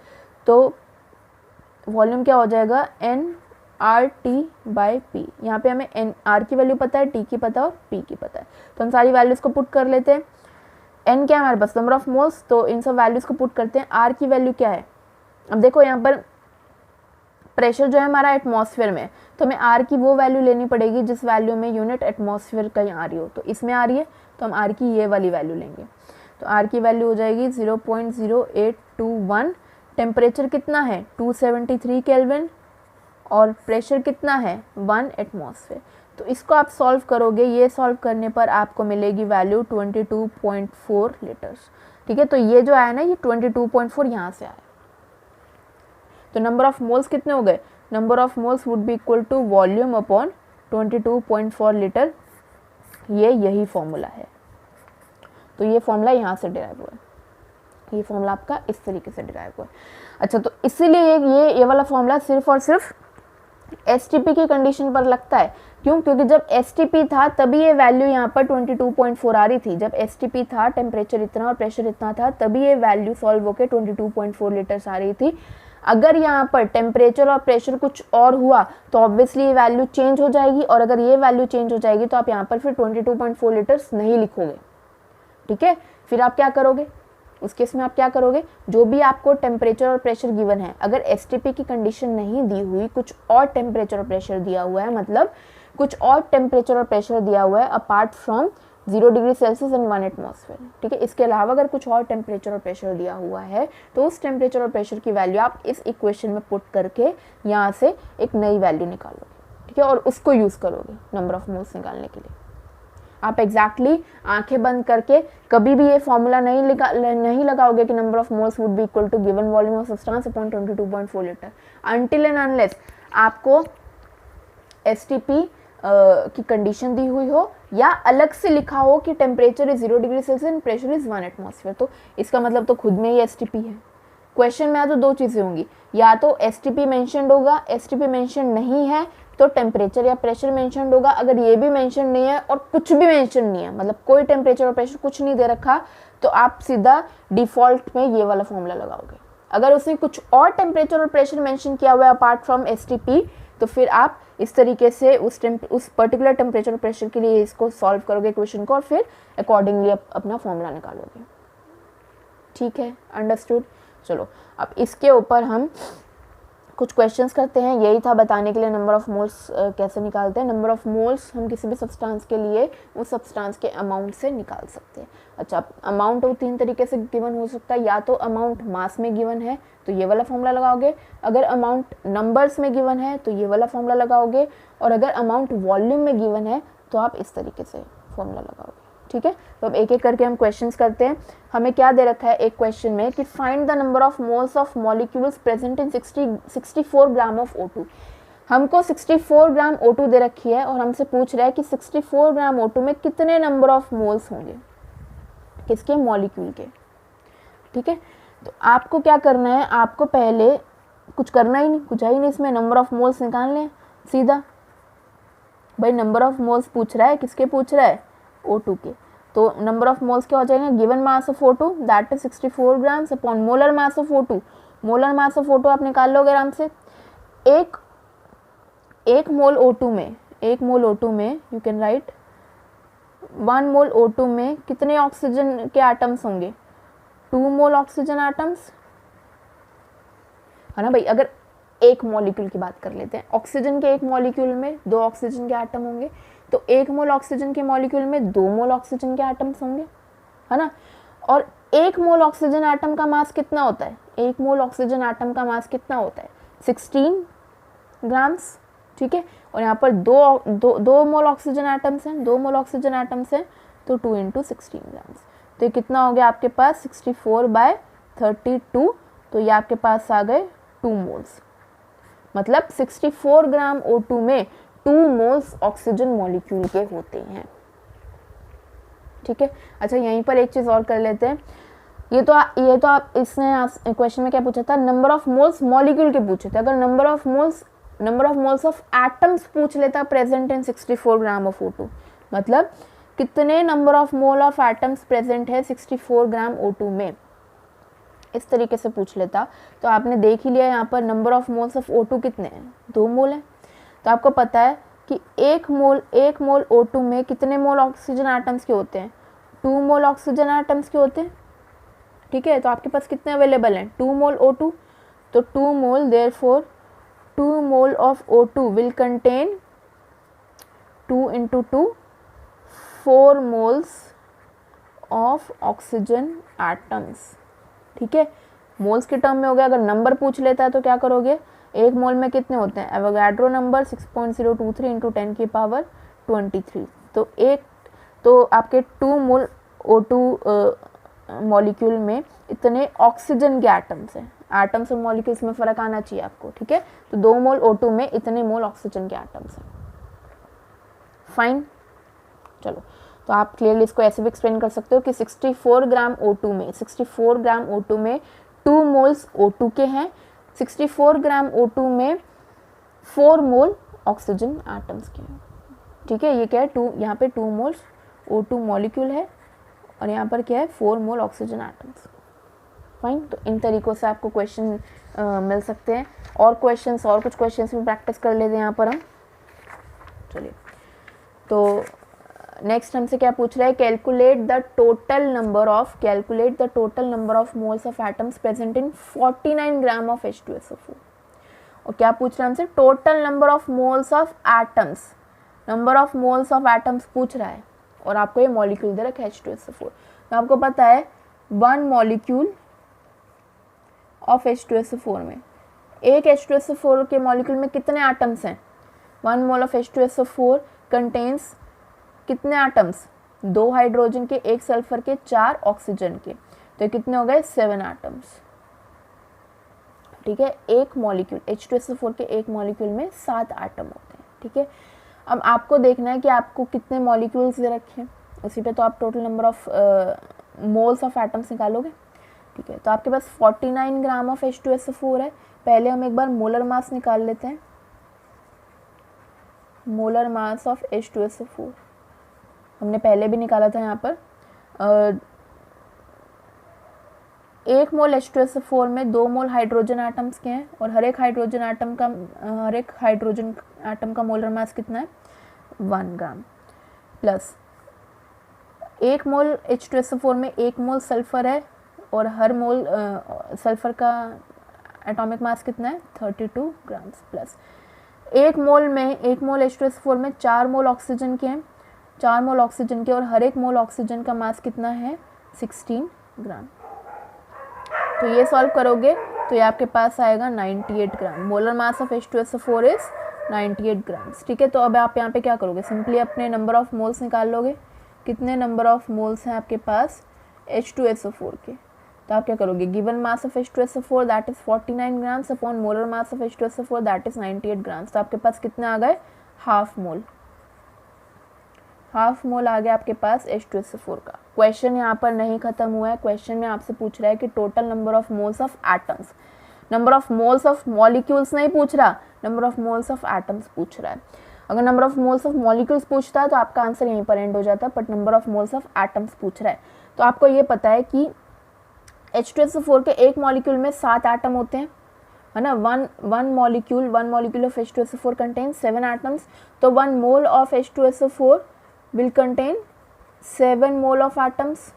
तो वॉल्यूम क्या हो जाएगा, n R T by P. यहाँ पे हमें एन आर की वैल्यू पता है, टी की पता है और पी की पता है, तो हम सारी वैल्यूज़ को पुट कर लेते हैं। एन क्या है हमारे पास, नंबर ऑफ मोल्स, तो इन सब वैल्यूज़ को पुट करते हैं। आर की वैल्यू क्या है, अब देखो यहाँ पर प्रेशर जो है हमारा एटमॉस्फेयर में, तो हमें आर की वो वैल्यू लेनी पड़ेगी जिस वैल्यू में यूनिट एटमॉस्फेयर कहीं आ रही हो। तो इसमें आ रही है तो हम आर की ये वाली वैल्यू लेंगे। तो आर की वैल्यू हो जाएगी 0.0821। टेम्परेचर कितना है 273 केल्विन और प्रेशर कितना है 1 एटमॉस्फेयर। तो इसको आप सॉल्व करोगे, ये सॉल्व करने पर आपको मिलेगी वैल्यू 22.4 लीटर्स। ठीक है, तो ये जो आया ना ये 22.4 यहाँ से आया। तो नंबर ऑफ मोल्स कितने हो गए, number of moles would be equal to volume upon 22.4 litre. ये यही फॉर्मूला है, तो ये फॉर्मूला यहाँ से डिराइव हुआ है, ये फॉर्मूला आपका इस तरीके से डिराइव हुआ है। अच्छा, तो इसीलिए ये वाला फॉर्मूला सिर्फ और सिर्फ एसटीपी की कंडीशन पर लगता है। क्यों, क्योंकि जब एसटीपी था तभी ये वैल्यू यहाँ पर 22.4 आ रही थी। जब एसटीपी था, टेम्परेचर इतना और प्रेशर इतना था, तभी ये वैल्यू सॉल्व होकर 22.4 लीटर्स आ रही थी। अगर यहाँ पर टेम्परेचर और प्रेशर कुछ और हुआ तो ऑब्वियसली ये वैल्यू चेंज हो जाएगी, और अगर ये वैल्यू चेंज हो जाएगी तो आप यहाँ पर फिर 22.4 लीटर्स नहीं लिखोगे। ठीक है, फिर आप क्या करोगे, उस केस में आप क्या करोगे, जो भी आपको टेम्परेचर और प्रेशर गिवन है, अगर एसटीपी की कंडीशन नहीं दी हुई, कुछ और टेम्परेचर और प्रेशर दिया हुआ है, मतलब कुछ और टेम्परेचर और प्रेशर दिया हुआ है apart from 0 degree Celsius and 1 atmosphere, ठीक है, इसके अलावा अगर कुछ और टेम्परेचर और प्रेशर दिया हुआ है, तो उस टेम्परेचर और प्रेशर की वैल्यू आप इस इक्वेशन में पुट करके यहाँ से एक नई वैल्यू निकालोगे। ठीक है, और उसको यूज़ करोगे नंबर ऑफ मोल्स निकालने के लिए। आप एग्जैक्टली आंखें बंद करके कभी भी ये फॉर्मूला नहीं लगाओगे कि number of moles would be equal to given volume of substance upon 22.4 litre, until and unless आपको एसटीपी की कंडीशन दी हुई हो या अलग से लिखा हो कि temperature is 0 degree Celsius and pressure is 1 atmosphere. तो इसका मतलब तो खुद में ही एसटीपी है। क्वेश्चन में तो दो चीज़ें होंगी, या तो एसटीपी मेंशन्ड होगा, एसटीपी मेंशन नहीं है तो टेम्परेचर या प्रेशर मेंशन्ड होगा। अगर ये भी मेंशन नहीं है और कुछ भी मेंशन नहीं है, मतलब कोई टेम्परेचर और प्रेशर कुछ नहीं दे रखा, तो आप सीधा डिफॉल्ट में ये वाला फॉर्मूला लगाओगे। अगर उसने कुछ और टेम्परेचर और प्रेशर मेंशन किया हुआ है अपार्ट फ्रॉम एसटीपी, तो फिर आप इस तरीके से उस पर्टिकुलर टेम्परेचर और प्रेशर के लिए इसको सॉल्व करोगे क्वेश्चन को, और फिर अकॉर्डिंगली अपना फॉर्मूला निकालोगे। ठीक है, अंडरस्टूड। चलो अब इसके ऊपर हम कुछ क्वेश्चंस करते हैं। यही था बताने के लिए नंबर ऑफ मोल्स कैसे निकालते हैं। नंबर ऑफ मोल्स हम किसी भी सब्सटेंस के लिए उस सब्सटेंस के अमाउंट से निकाल सकते हैं। अच्छा, अमाउंट वो तीन तरीके से गिवन हो सकता है, या तो अमाउंट मास में गिवन है तो ये वाला फॉर्मूला लगाओगे, अगर अमाउंट नंबर्स में गिवन है तो ये वाला फॉर्मूला लगाओगे, और अगर अमाउंट वॉल्यूम में गिवन है तो आप इस तरीके से फॉर्मूला लगाओगे। ठीक है। तो अब एक एक करके हम क्वेश्चंस करते हैं। हमें क्या दे रखा है एक क्वेश्चन में कि find the number of moles of molecules present in 64 gram of O2। हमको 64 ग्राम O2 दे रखी है और हमसे पूछ रहा है कि 64 ग्राम O2 में कितने नंबर ऑफ मोल्स होंगे, किसके, मॉलिक्यूल के। ठीक है, तो आपको क्या करना है, आपको पहले कुछ करना ही नहीं, कुछ है ही नहीं इसमें, नंबर ऑफ मोल्स निकाल लें सीधा। भाई नंबर ऑफ मोल्स पूछ रहा है, किसके पूछ रहा है, O2 के। तो नंबर ऑफ मोल्स क्या हो जाएगा, given mass of O2 that is 64 grams upon molar mass of O2। Molar mass of O2 आप निकाल लोगे आराम से। एक मोल O2 में you can write 1 mole O2 में कितने ऑक्सीजन के एटम्स होंगे, 2 मोल ऑक्सीजन एटम्स, है ना भाई। अगर एक मॉलिक्यूल की बात कर लेते हैं, ऑक्सीजन के एक मॉलिक्यूल में 2 ऑक्सीजन के एटम होंगे, तो 1 मोल ऑक्सीजन के मॉलिक्यूल में 2 मोल ऑक्सीजन के एटम्स होंगे, है ना। और 1 मोल ऑक्सीजन एटम का मास कितना होता है, 1 मोल ऑक्सीजन एटम का मास कितना होता है, 16 ग्राम्स। ठीक है, और यहाँ पर दो मोल ऑक्सीजन एटम्स हैं, 2 मोल ऑक्सीजन एटम्स हैं, तो 2 × 16 ग्राम्स। तो ये कितना हो गया आपके पास, 64/32। तो ये आपके पास आ गए 2 मोल्स। मतलब 64 ग्राम O2 में 2 मोल्स ऑक्सीजन मॉलिक्यूल के होते हैं। ठीक है, अच्छा यहीं पर एक चीज़ और कर लेते हैं। ये तो आप इसने क्वेश्चन में क्या पूछा था, नंबर ऑफ मोल्स मॉलिक्यूल के पूछे थे। अगर number of moles of atoms पूछ लेता present in 64 gram of O2, मतलब कितने number of mole of atoms present है 64 ग्राम O2 में, इस तरीके से पूछ लेता, तो आपने देख ही लिया यहाँ पर number of moles of O2 कितने हैं, 2 मोल हैं। तो आपको पता है कि एक मोल O2 में कितने मोल ऑक्सीजन एटम्स के होते हैं, 2 मोल ऑक्सीजन एटम्स के होते हैं। ठीक है, तो आपके पास कितने अवेलेबल हैं, 2 मोल O2। तो 2 mole, therefore 2 mole of O2 will contain 2 × 2 4 moles of oxygen atoms. ठीक है, मोल्स के टर्म में हो गया। अगर नंबर पूछ लेता है तो क्या करोगे, एक मोल में कितने होते हैं, एवोगाड्रो नंबर 6.023 × 10⁻23। तो आपके 2 मोल O2 मॉलिक्यूल में इतने ऑक्सीजन के एटम्स हैं। एटम्स और मॉलिक्यूल्स में फ़र्क आना चाहिए आपको। ठीक है, तो 2 मोल O2 में इतने मोल ऑक्सीजन के एटम्स हैं। फाइन, चलो, तो आप क्लियरली इसको ऐसे भी एक्सप्लेन कर सकते हो कि 64 ग्राम O2 में 2 मोल्स O2 के हैं, 64 ग्राम O2 में 4 मोल ऑक्सीजन एटम्स के हैं। ठीक है, ये क्या है, यहाँ पे 2 मोल्स O2 मॉलिक्यूल है और यहाँ पर क्या है, 4 मोल ऑक्सीजन एटम्स। फाइन, तो इन तरीक़ों से आपको क्वेश्चन मिल सकते हैं। और कुछ क्वेश्चंस में प्रैक्टिस कर लेते हैं यहाँ पर हम। चलिए, तो नेक्स्ट हमसे क्या पूछ रहा है, calculate the total number of moles of atoms present in 49 gram of H2SO4। और क्या पूछ रहा है हमसे, total number of moles of atoms पूछ रहा है, और आपको ये मॉलिक्यूल दे रखा है H2SO4। तो आपको पता है 1 मॉलिक्यूल ऑफ H2SO4 में, एक H2SO4 के मॉलिक्यूल में कितने एटम्स हैं, 1 मोल ऑफ H2SO4 कंटेन्स कितने एटम्स, 2 हाइड्रोजन के, 1 सल्फर के, 4 ऑक्सीजन के। तो कितने हो गए, 7 एटम्स। ठीक है, एक मॉलिक्यूल H2SO4 के एक मॉलिक्यूल में 7 एटम होते हैं। ठीक है, अब आपको देखना है कि आपको कितने मॉलिक्यूल्स दे रखे हैं, उसी पे तो आप total number of moles of atoms निकालोगे। ठीक है, तो आपके पास 49 ग्राम ऑफ H2SO4 है। पहले हम एक बार मोलर मास निकाल लेते हैं, मोलर मास ऑफ H2SO4 हमने पहले भी निकाला था। यहाँ पर 1 मोल H2SO4 में 2 मोल हाइड्रोजन एटम्स के हैं, और हर एक हाइड्रोजन एटम का मोलर मास कितना है, 1 ग्राम। प्लस 1 मोल H2SO4 में 1 मोल सल्फर है, और हर मोल सल्फर का एटॉमिक मास कितना है, 32 ग्राम्स। प्लस 1 मोल H2SO4 में 4 मोल ऑक्सीजन के हैं, 4 मोल ऑक्सीजन के, और हर एक मोल ऑक्सीजन का मास कितना है, 16 ग्राम। तो ये सॉल्व करोगे तो ये आपके पास आएगा 98 gram. Molar mass of H2SO4 is 98 grams. ठीक है, तो अब आप यहाँ पे क्या करोगे, सिंपली अपने नंबर ऑफ मोल्स निकाल लोगे कितने नंबर ऑफ मोल्स हैं आपके पास H2SO4 के, तो आप क्या करोगे, given mass of H2SO4 that is 49 grams upon molar mass of H2SO4 that is 98 grams, तो आपके पास कितने आ गए, हाफ मोल आ गया आपके पास H2SO4 का। क्वेश्चन यहाँ पर नहीं खत्म हुआ है, क्वेश्चन में आपसे पूछ रहा है कि total number of moles of atoms, number of moles of molecules नहीं पूछ रहा, number of moles of atoms पूछ रहा है। अगर number of moles of molecules पूछता है तो आपका आंसर यहीं पर एंड हो जाता है, but number of moles of atoms पूछ रहा है। तो आपको ये पता है कि H2SO4 के एक मॉलिक्यूल में 7 एटम होते हैं, है ना, one molecule of H2SO4 contains 7 atoms, तो 1 mole of H2SO4 will contain 7 mole of atoms,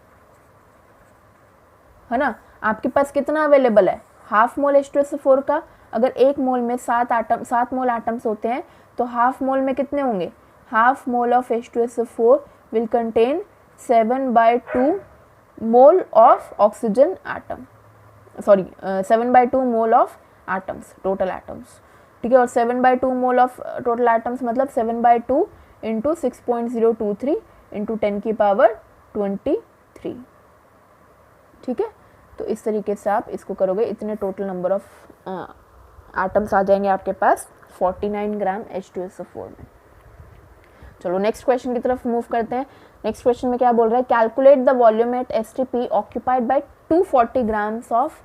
है ना। आपके पास कितना अवेलेबल है, हाफ मोल H2SO4 का। अगर एक मोल में 7 मोल एटम्स होते हैं तो हाफ मोल में कितने होंगे, half mole of H2SO4 will contain 7/2 mole of oxygen atom, 7/2 mole of atoms, total atoms, ठीक है। और 7/2 मोल ऑफ टोटल एटम्स मतलब 7/2 इंटू 6.023 इंटू 10 की पावर 23, ठीक है। तो इस तरीके से आप इसको करोगे, इतने टोटल नंबर ऑफ एटम्स आ जाएंगे आपके पास 49 ग्राम H2SO4 में। चलो नेक्स्ट क्वेश्चन की तरफ मूव करते हैं। नेक्स्ट क्वेश्चन में क्या बोल रहा है, calculate the volume at STP occupied by 240 grams of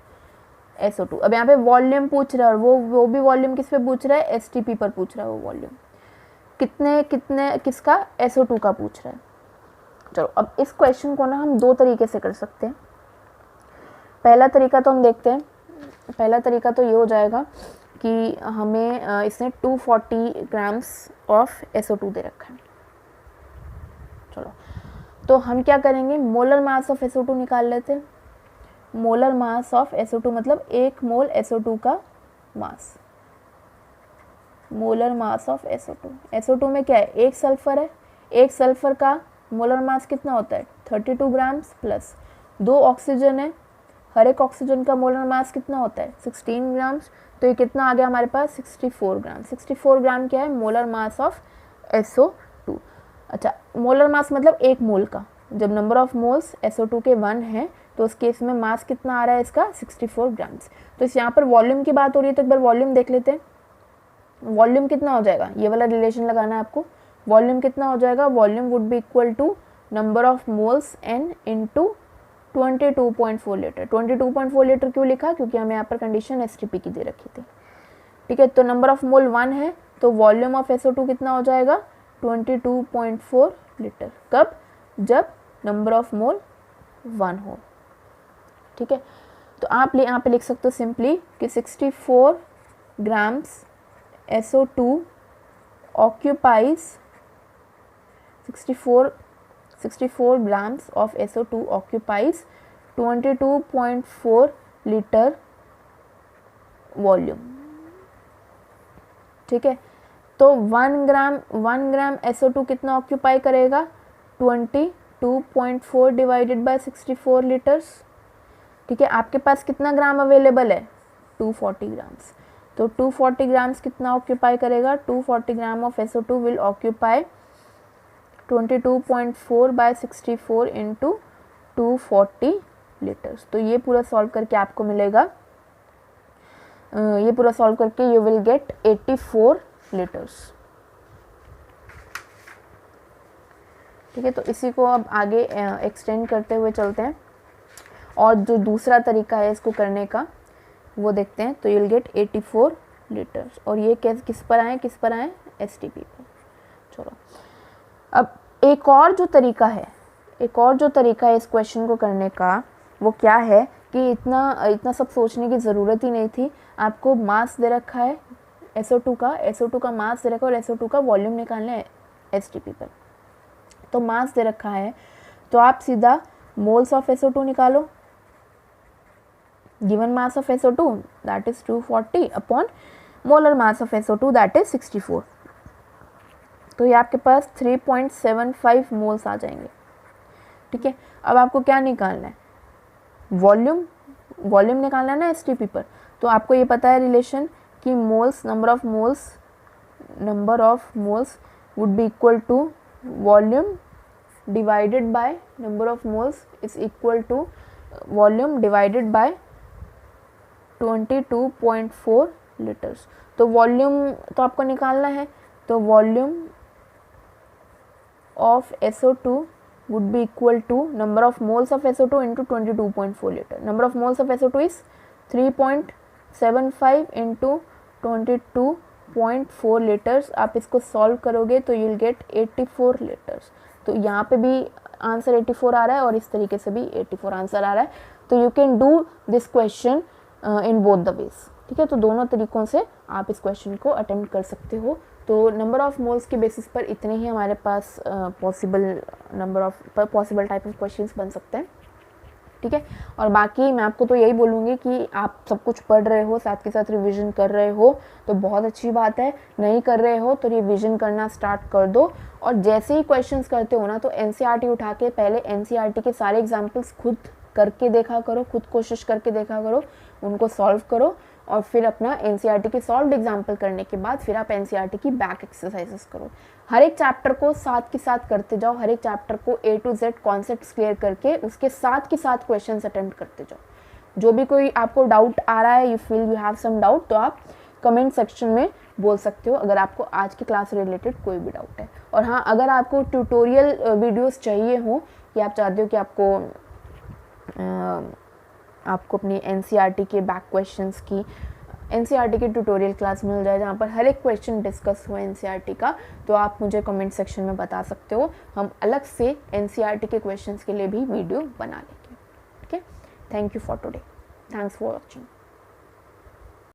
SO2। अब यहाँ पे वॉल्यूम पूछ रहा है, और वो भी वॉल्यूम किस पे पूछ रहा है, STP पर पूछ रहा है वो वॉल्यूम, कितने किसका, SO2 का पूछ रहा है। चलो अब इस क्वेश्चन को ना हम 2 तरीके से कर सकते हैं। पहला तरीका तो हम देखते हैं, पहला तरीका तो ये हो जाएगा कि हमें इसने 240 ग्राम्स ऑफ SO2 दे रखा है। चलो तो हम क्या करेंगे, मोलर मास ऑफ SO2 निकाल लेते हैं। मोलर मास ऑफ SO2 मतलब 1 मोल SO2 का मास, मोलर मास ऑफ SO2 में क्या है, एक सल्फर है, एक सल्फर का मोलर मास कितना होता है 32 ग्राम्स प्लस 2 ऑक्सीजन है, हर एक ऑक्सीजन का मोलर मास कितना होता है 16 ग्राम्स, तो ये कितना आ गया हमारे पास 64 ग्राम। 64 ग्राम क्या है, मोलर मास ऑफ SO2। अच्छा, मोलर मास मतलब 1 मोल का, जब नंबर ऑफ मोल्स SO2 के 1 हैं तो उस केस में मास कितना आ रहा है इसका 64 ग्राम्स। तो इस यहाँ पर वॉल्यूम की बात हो रही है, तो एक बार वॉल्यूम देख लेते हैं। वॉल्यूम कितना हो जाएगा, ये वाला रिलेशन लगाना है आपको। वॉल्यूम कितना हो जाएगा, volume would be equal to number of moles N into 22.4 litre. 22.4 litre क्यों लिखा, क्योंकि हमें यहाँ पर कंडीशन STP की दे रखी थी, ठीक है। तो नंबर ऑफ मोल 1 है, तो वॉल्यूम ऑफ SO2 कितना हो जाएगा 22.4 लीटर। कब, जब नंबर ऑफ मोल 1 हो, ठीक है। तो आप यहाँ पे लिख सकते हो सिंपली कि 64 grams SO2 occupies 64 grams of SO2 occupies 22.4 litre volume, ठीक है। तो 1 ग्राम SO2 कितना ऑक्यूपाई करेगा 22.4 डिवाइडेड बाय 64 लीटर्स, ठीक है। आपके पास कितना ग्राम अवेलेबल है 240 ग्राम्स, तो 240 ग्राम्स कितना ऑक्यूपाई करेगा, 240 gram of SO2 will occupy 22.4 by 64 into 240 litres. तो ये पूरा सॉल्व करके आपको मिलेगा, ये पूरा सॉल्व करके यू विल गेट 84 लीटर्स, ठीक है। तो इसी को अब आगे एक्सटेंड करते हुए चलते हैं, और जो दूसरा तरीका है इसको करने का वो देखते हैं। तो यू विल गेट 84 लीटर्स, और ये किस पर आए STP पर। चलो अब एक और जो तरीका है इस क्वेश्चन को करने का, वो क्या है कि इतना सब सोचने की ज़रूरत ही नहीं थी। आपको मास दे रखा है SO2 का मास दे रखा है, और SO2 का वॉल्यूम निकालना है STP पर। तो मास दे रखा है, तो आप सीधा मोल्स ऑफ SO2 निकालो। Given mass of SO2 that is 240 upon molar mass of SO2 that is 64, तो ये आपके पास 3.75 मोल्स आ जाएंगे, ठीक है। अब आपको क्या निकालना है, वॉल्यूम निकालना है ना STP पर। तो आपको ये पता है रिलेशन कि moles, number of moles would be equal to volume divided by number of moles is equal to volume divided by 22.4 litres. तो वॉल्यूम तो आपको निकालना है, तो volume of SO2 would be equal to number of moles of SO2 into 22.4 liter. Number of moles of SO2 is 3.75 into 22.4 liters. आप इसको solve करोगे तो you'll get 84 liters. तो यहाँ पे भी आंसर 84 आ रहा है और इस तरीके से भी 84 आंसर आ रहा है। तो you can do this question in both the ways. ठीक है, तो दोनों तरीक़ों से आप इस क्वेश्चन को अटेम्प्ट कर सकते हो। तो नंबर ऑफ मोल्स के बेसिस पर इतने ही हमारे पास पॉसिबल टाइप ऑफ क्वेश्चंस बन सकते हैं। ठीक है, और बाकी मैं आपको तो यही बोलूँगी कि आप सब कुछ पढ़ रहे हो, साथ के साथ रिवीजन कर रहे हो तो बहुत अच्छी बात है। नहीं कर रहे हो तो रिवीजन करना स्टार्ट कर दो, और जैसे ही क्वेश्चंस करते हो ना तो एनसीईआरटी उठा के पहले एनसीईआरटी के सारे एग्जाम्पल्स खुद करके देखा करो, खुद कोशिश करके देखा करो, उनको सॉल्व करो, और फिर अपना एनसीईआरटी के सॉल्व्ड एग्जाम्पल करने के बाद फिर आप एनसीईआरटी की बैक एक्सरसाइजेस करो। हर एक चैप्टर को साथ के साथ करते जाओ, हर एक चैप्टर को A to Z concepts clear करके उसके साथ के साथ क्वेश्चंस अटेम्प्ट करते जाओ। जो भी कोई आपको डाउट आ रहा है, you feel you have some doubt, तो आप कमेंट सेक्शन में बोल सकते हो अगर आपको आज की क्लास से रिलेटेड कोई भी डाउट है। और हाँ, अगर आपको ट्यूटोरियल वीडियोज़ चाहिए हो कि आप चाहते हो कि आपको अपनी एनसीईआरटी के बैक क्वेश्चंस की एनसीईआरटी की ट्यूटोरियल क्लास मिल जाए जहाँ पर हर एक क्वेश्चन डिस्कस हो एनसीईआरटी का, तो आप मुझे कमेंट सेक्शन में बता सकते हो। हम अलग से एनसीईआरटी के क्वेश्चंस के लिए भी वीडियो बना लेंगे। ठीक है, thank you for today, thanks for watching.